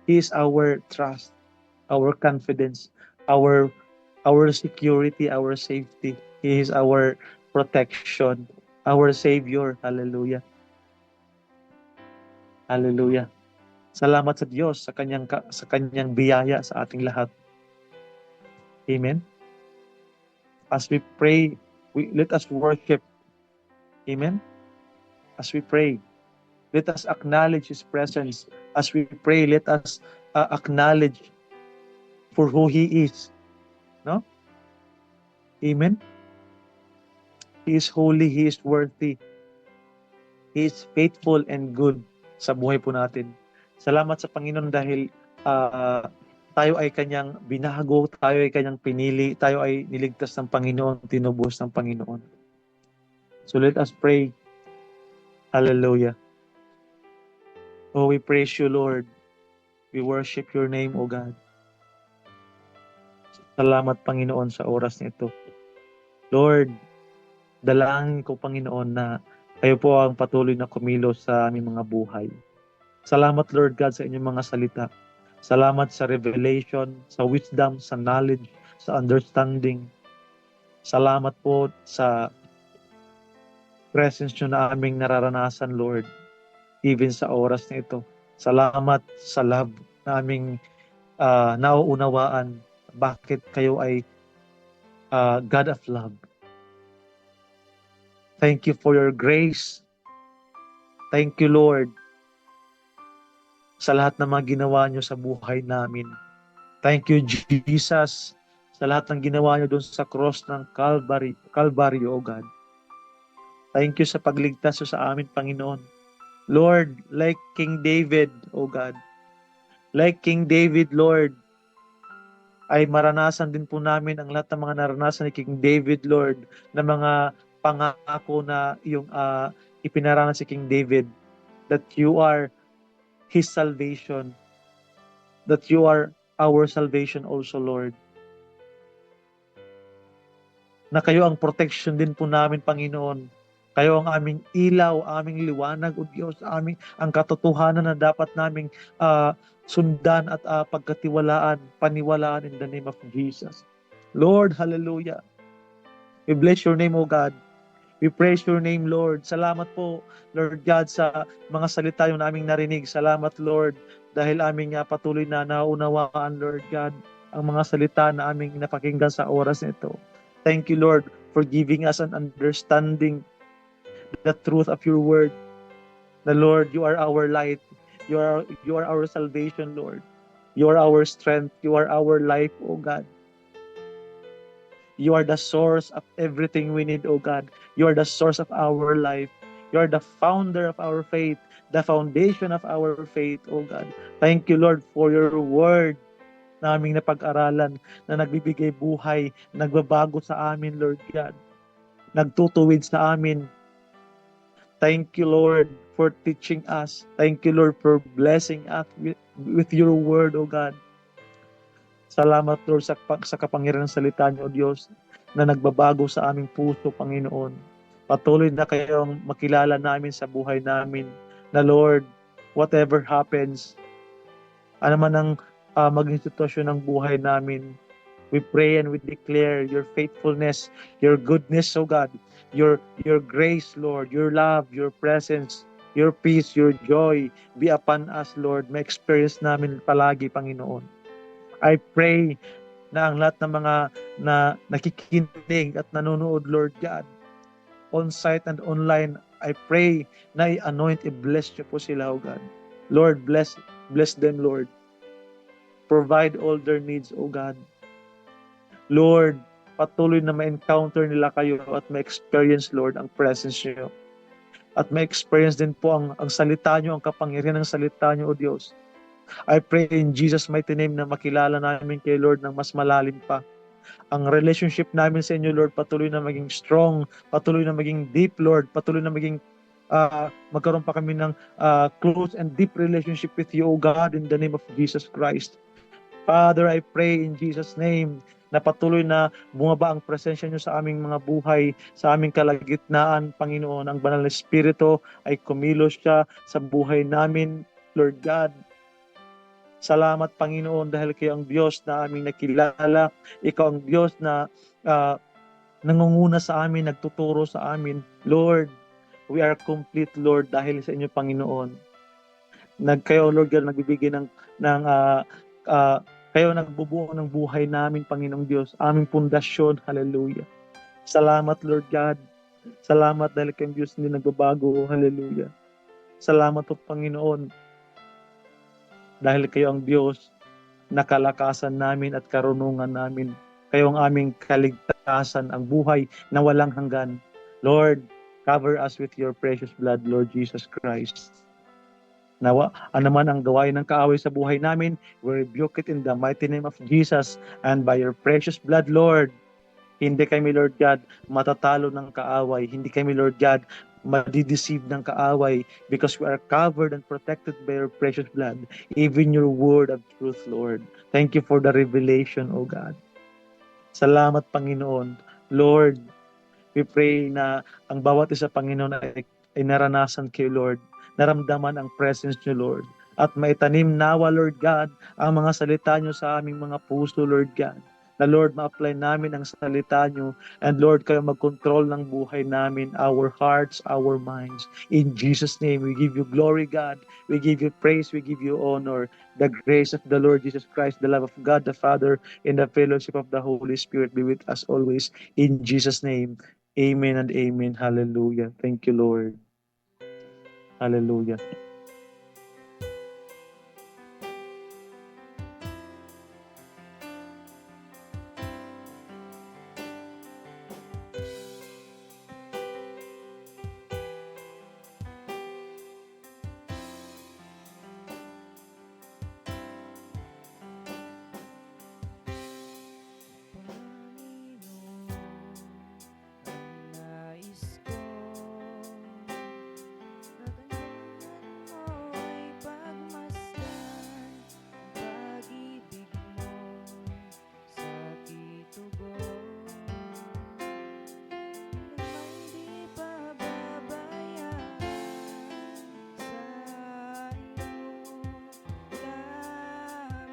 He is our trust, our confidence, our security, our safety. He is our protection, our Savior. Hallelujah. Hallelujah. Salamat sa Diyos sa kanyang biyaya sa ating lahat. Amen. As we pray, let us worship. Amen. As we pray, let us acknowledge His presence. As we pray, let us acknowledge for who He is. No? Amen. He is holy, He is worthy. He is faithful and good sa buhay po natin. Salamat sa Panginoon dahil tayo ay Kanyang binago, tayo ay Kanyang pinili, tayo ay niligtas ng Panginoon, tinubos ng Panginoon. So let us pray. Hallelujah. Oh, we praise you, Lord. We worship your name, O God. Salamat, Panginoon, sa oras nito. Lord, dalangin ko, Panginoon, na kayo po ang patuloy na kumilos sa aming mga buhay. Salamat, Lord God, sa inyong mga salita. Salamat sa revelation, sa wisdom, sa knowledge, sa understanding. Salamat po sa presence nyo na aming nararanasan, Lord, even sa oras na ito. Salamat sa love na aming nauunawaan bakit kayo ay God of love. Thank you for your grace. Thank you, Lord, sa lahat ng mga ginawa nyo sa buhay namin. Thank you, Jesus, sa lahat ng ginawa nyo doon sa cross ng Calvary, O God. Thank you sa pagligtas nyo sa amin, Panginoon. Lord, like King David, O God, like King David, Lord, ay maranasan din po namin ang lahat ng mga naranasan ni King David, Lord, na mga pangako na yung ipinaranas si King David, that you are His salvation, that you are our salvation also, Lord. Na kayo ang protection din po namin, Panginoon. Kayo ang aming ilaw, aming liwanag, O Diyos, ang katotohanan na dapat naming sundan at paniwalaan in the name of Jesus. Lord, hallelujah. We bless your name, O God. We praise your name, Lord. Salamat po, Lord God, sa mga salita yung naming narinig. Salamat, Lord, dahil aming patuloy na naunawaan, Lord God, ang mga salita na aming napakinggan sa oras nito. Thank you, Lord, for giving us an understanding the truth of your word. The Lord, you are our light. You are our salvation, Lord. You are our strength. You are our life, O God. You are the source of everything we need, O God. You are the source of our life. You are the founder of our faith, the foundation of our faith, O God. Thank you, Lord, for your word na aming napag-aralan, na nagbibigay buhay, nagbabago sa amin, Lord God. Nagtutuwid sa amin. Thank you, Lord, for teaching us. Thank you, Lord, for blessing us with your word, O God. Salamat, Lord, sa kapangyarihan ng salita niyo, O Diyos, na nagbabago sa aming puso, Panginoon. Patuloy na kayong makilala namin sa buhay namin, na Lord, whatever happens, ano man ang maging sitwasyon ng buhay namin, we pray and we declare your faithfulness, your goodness, O God, your grace, Lord, your love, your presence, your peace, your joy be upon us, Lord. May experience namin palagi, Panginoon. I pray na ang lahat ng mga na nakikinig at nanonood, Lord God, on-site and online, I pray na i-anoint, i-bless niyo po sila, O God. Lord, bless them, Lord. Provide all their needs, O God. Lord, patuloy na ma-encounter nila kayo at ma-experience, Lord, ang presence niyo. At ma-experience din po ang salita niyo, ang kapangyarihan ng salita niyo, O Diyos. I pray in Jesus' mighty name na makilala namin kay Lord ng mas malalim pa. Ang relationship namin sa inyo, Lord, patuloy na maging strong, patuloy na maging deep, Lord, patuloy na maging magkaroon pa kami ng close and deep relationship with you, O God, in the name of Jesus Christ. Father, I pray in Jesus' name na patuloy na bumaba ang presensya niyo sa aming mga buhay, sa aming kalagitnaan, Panginoon. Ang banal na Espiritu ay kumilos siya sa buhay namin, Lord God. Salamat, Panginoon, dahil kayo ang Diyos na aming nakilala. Ikaw ang Diyos na nangunguna sa amin, nagtuturo sa amin. Lord, we are complete, Lord, dahil sa inyo, Panginoon. Kayo, Lord God, nagbibigay kayo nagbubuo ng buhay namin, Panginoong Diyos, aming pundasyon. Hallelujah. Salamat, Lord God. Salamat dahil kayong Diyos hindi nagbabago. Hallelujah. Salamat po, Panginoon, dahil kayo ang Diyos na kalakasan namin at karunungan namin. Kayo ang aming kaligtasan, ang buhay na walang hanggan. Lord, cover us with your precious blood, Lord Jesus Christ. Nawa, anuman ang gawain ng kaaway sa buhay namin, we rebuke it in the mighty name of Jesus, and by your precious blood, Lord, hindi kami, Lord God, matatalo ng kaaway. Hindi kami, Lord God, madideceive ng kaaway, because we are covered and protected by your precious blood, even your word of truth, Lord. Thank you for the revelation, O God. Salamat, Panginoon. Lord, we pray na ang bawat isa, Panginoon, ay naranasan kayo, Lord. Naramdaman ang presence niyo, Lord. at maitanim nawa, Lord God, ang mga salita nyo sa aming mga puso, Lord God. Na Lord, ma-apply namin ang salita nyo, and Lord, kayo mag-control ng buhay namin, our hearts, our minds. In Jesus' name, we give you glory, God. We give you praise, we give you honor. The grace of the Lord Jesus Christ, the love of God the Father, and the fellowship of the Holy Spirit be with us always. In Jesus' name, amen and amen. Hallelujah. Thank you, Lord. Hallelujah. Panginoon, ang nais ko, kagandahan mo'y pagmasdan, pag-ibig mo sa aking tugon. May di pababayaan sa iyong laman,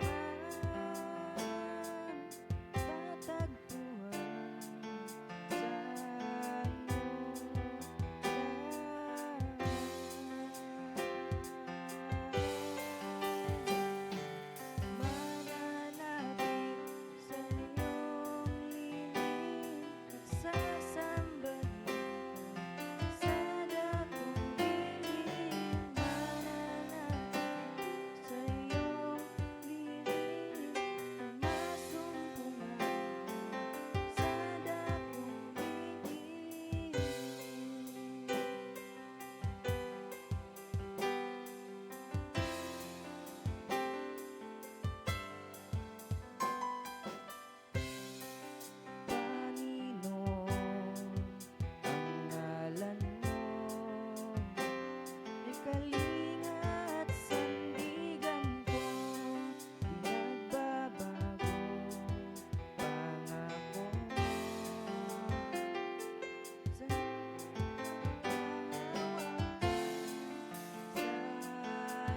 tatagpuan sa mananatili sa iyong liling at sasambahin sa dakong dilim. Mananatili sa iyong liling at masumpungan sa dakong dilim. Panginoon, ang ngalan mo ay kalinga at sandigan ko, di nagbabago, pangako mo sa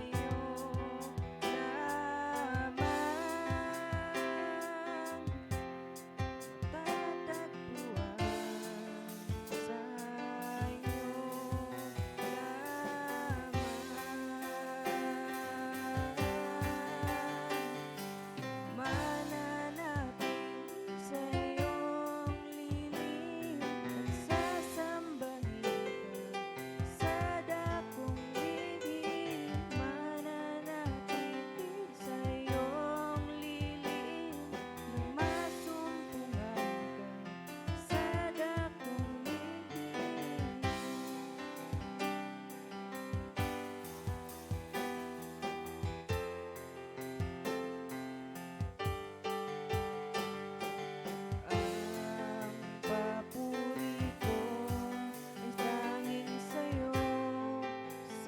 iyo lamang, tatagpuan sa iyo lamang, mananatili sa iyong liling at sasambahin ka sa dakong dilim. Mananatili sa iyong liling nang masumpungan ka sa dakong dilim. Ang papuri ko ay tanging sa'yo,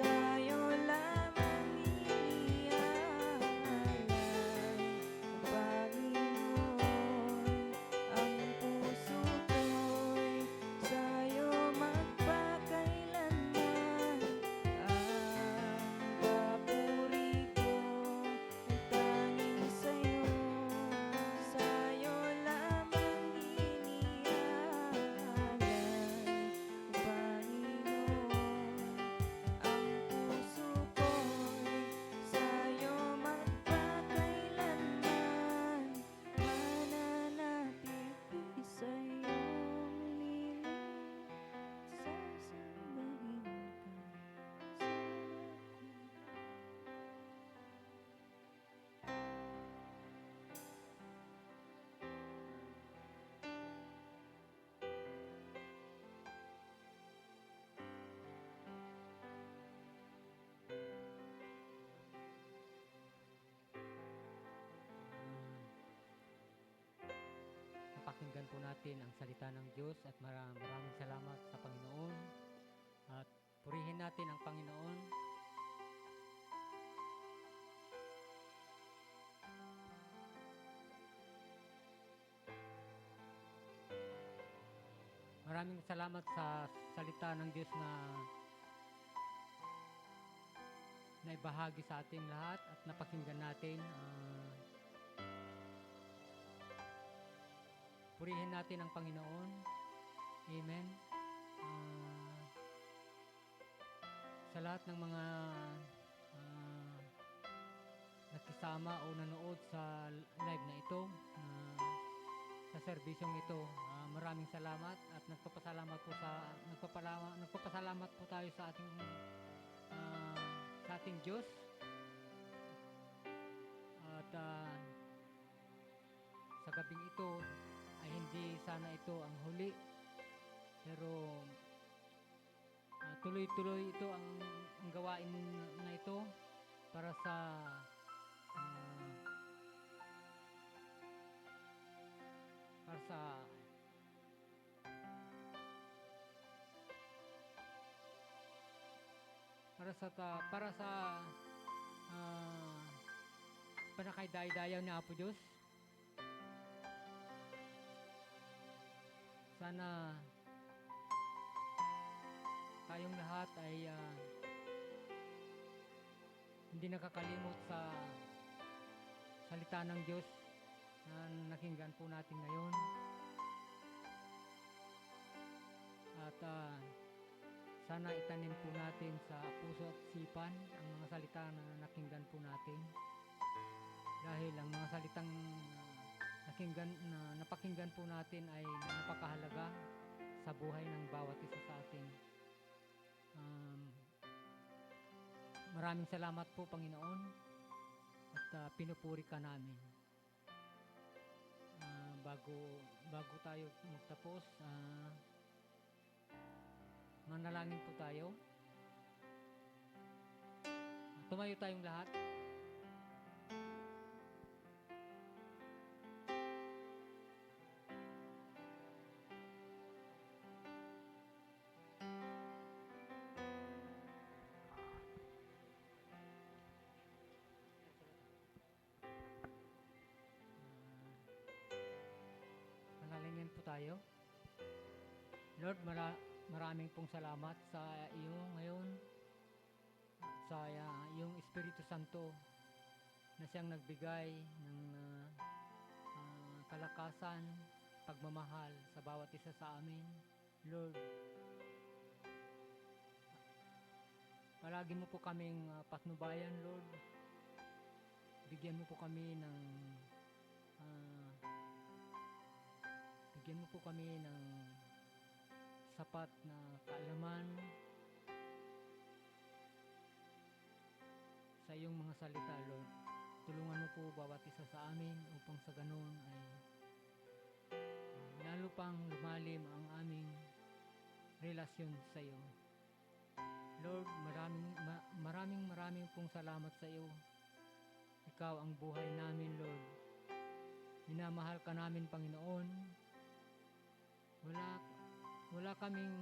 sa'yo lamang iniaalay. Panginoon, ang puso ko'y sa'yo magpakailanman. Ang papuri ko ay tanging sa'yo, sa'yo lamang iniaalay. Panginoon, ang puso ko'y sa'yo magpakailanman. Mananatili sa iyong liling, sasambahin ka sa Napakinggan po natin ang salita ng Diyos at maraming salamat sa Panginoon at purihin natin ang Panginoon. Maraming salamat sa salita ng Diyos na na ibahagi sa ating lahat at napakinggan natin. Purihin natin ang Panginoon. Amen. Sa lahat ng mga nakisama o nanood sa live na ito, sa serbisyong ito, maraming salamat at nagpapasalamat po tayo sa ating Diyos. At sa gabing ito ay hindi sana ito ang huli, pero tuloy-tuloy ito ang gawain na ito para sa panakaydayaw ni Apo Diyos. Sana tayong lahat ay hindi nakakalimot sa salita ng Diyos na nakinggan po natin ngayon. At sana itanim po natin sa puso at isipan ang mga salita na nakinggan po natin. Dahil ang mga salitang napakinggan po natin ay napakahalaga sa buhay ng bawat isa sa atin. Maraming salamat po, Panginoon, at pinupuri ka namin. Bago tayo magtapos, manalangin po tayo. Tumayo tayong lahat. Manalangin po tayo. Lord, maraming pong salamat sa iyo ngayon, sa iyong Espiritu Santo na siyang nagbigay ng kalakasan, pagmamahal sa bawat isa sa amin. Lord, palagi mo po kaming patnubayan, Lord. Bigyan mo po kami ng sapat na kaalaman sa iyong mga salita, Lord. Tulungan mo po bawat isa sa amin upang sa ganun ay lalo pang lumalim ang aming relasyon sa iyo. Lord, maraming pong salamat sa iyo. Ikaw ang buhay namin, Lord. Minamahal ka namin, Panginoon. Wala kaming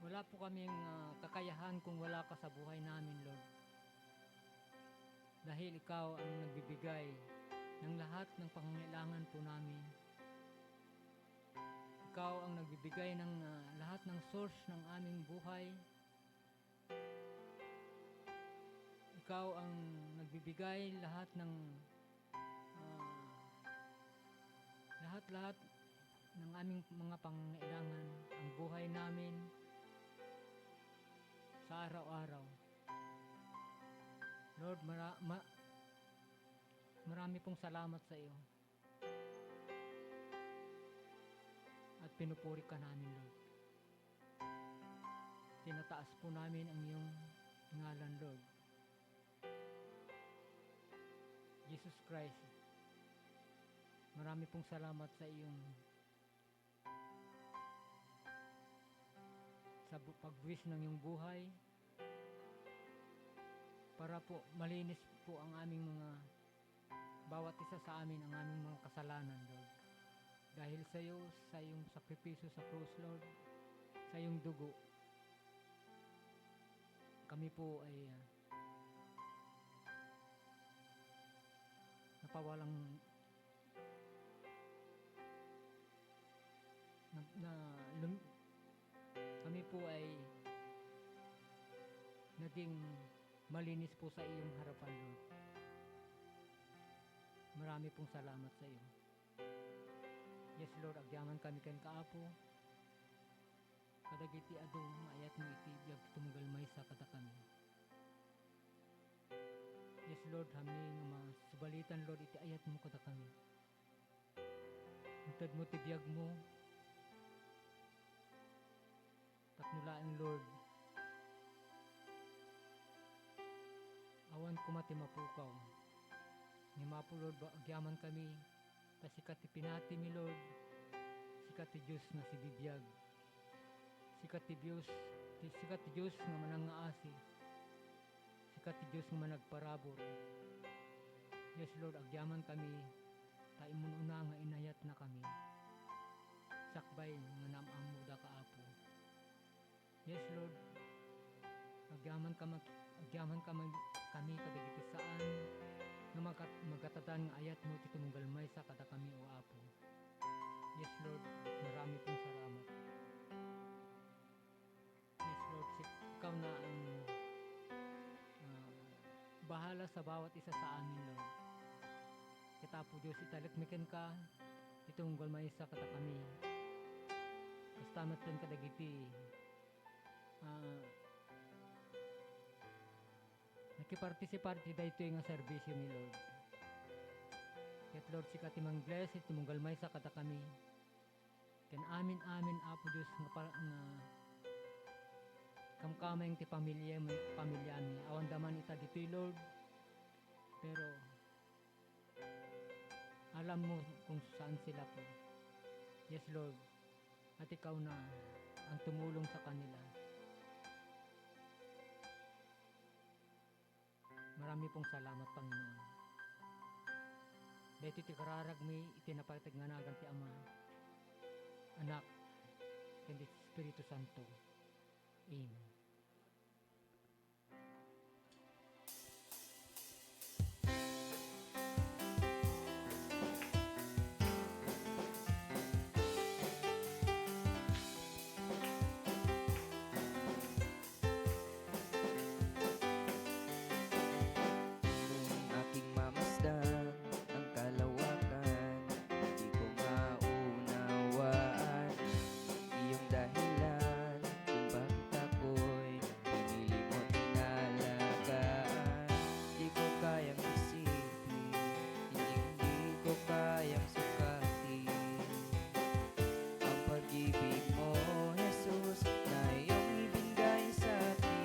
wala po kaming kakayahan kung wala ka sa buhay namin, Lord. Dahil ikaw ang nagbibigay ng lahat ng pangangailangan po namin. Ikaw ang nagbibigay ng lahat ng source ng aming buhay. Ikaw ang nagbibigay lahat ng lahat ng aming mga pangangailangan, ang buhay namin sa araw-araw. Lord, marami pong salamat sa iyo. At pinupuri ka namin, Lord. Tinataas po namin ang iyong ngalan, Lord. Jesus Christ, marami pong salamat sa iyong pagbuwis ng iyong buhay para po malinis po ang aming bawat isa sa amin ang aming mga kasalanan, Lord. Dahil sa iyo, sa iyong sakripisyo sa cross, Lord, sa iyong dugo, kami po ay napawalang na lum- kami po ay naging malinis po sa iyong harapan, Lord. Marami pong salamat sa iyo. Yes, Lord, agyaman kami kan kaapo. Kadagiti adu, ayat mo iti biyag tumugalmay sa kata kami. Yes, Lord, haming subalitan, Lord, iti ayat mo kada kami. Untad mo ti biyag mo. Taknulaing, Lord. Awan ko mati mapukaw. Ni mapo, Lord, agyaman kami. Pasikat ti pinati mi, Lord. Sikat ti Diyos na si bibiyag. Sikat ti Diyos nga manangaasi. Sikat ti Diyos nga managparabor. Yes, Lord, agyaman kami. Tayo una nga inayat na kami. Sakbay nga namang muda kaapo. Yes, Lord. Agyaman kami kadagiti saan nga magkatatan nga ayat mo ti tumunggalmay sa kada kami o apo. Yes, Lord, marami pong salamat. Yes, Lord, ikaw na ang bahala sa bawat isa sa amin, Lord. Kita po Diyos, italagmikan ka itunggalmay sa kada kami. Kastamat ton kadagiti nakipartisipar ti daytoy nga serbisyo ni Lord. Ket Lord, sikat timang bless it timong galmay sa kata kami. Ken amin apo Dios nga kamkamay ti pamilya mi. Awan daman ita ditoy, Lord. Pero alam mo kung saan sila po. Yes, Lord. At ikaw na ang tumulong sa kanila. Marami pong salamat, Panginoon. Dahil ti kararag mi itinapatag nga nagan ti Ama, Anak, kundi Espiritu Santo. Amen. Aking mamasdan ang kalawakan, di ko maunawaan iyong dahilan kung bakit ako'y pinili mo tinalagaan. Di ko kayang isipin, hindi ko kayang sukatin ang pag-ibig mo, Jesus, na iyong ibigay sa akin.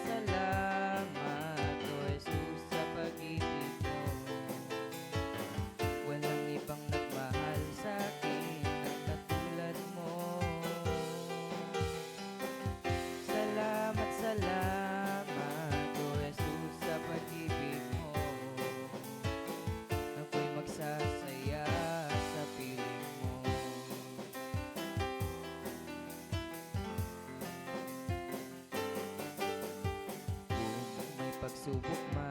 Salamat, O Jesus, sa pag-ibig mo. Walang ibang nagmahal sa akin at katulad mo. Salamat, O Jesus, sa pag-ibig mo. Ako'y magsasaya sa piling mo. Kung may pagsubok man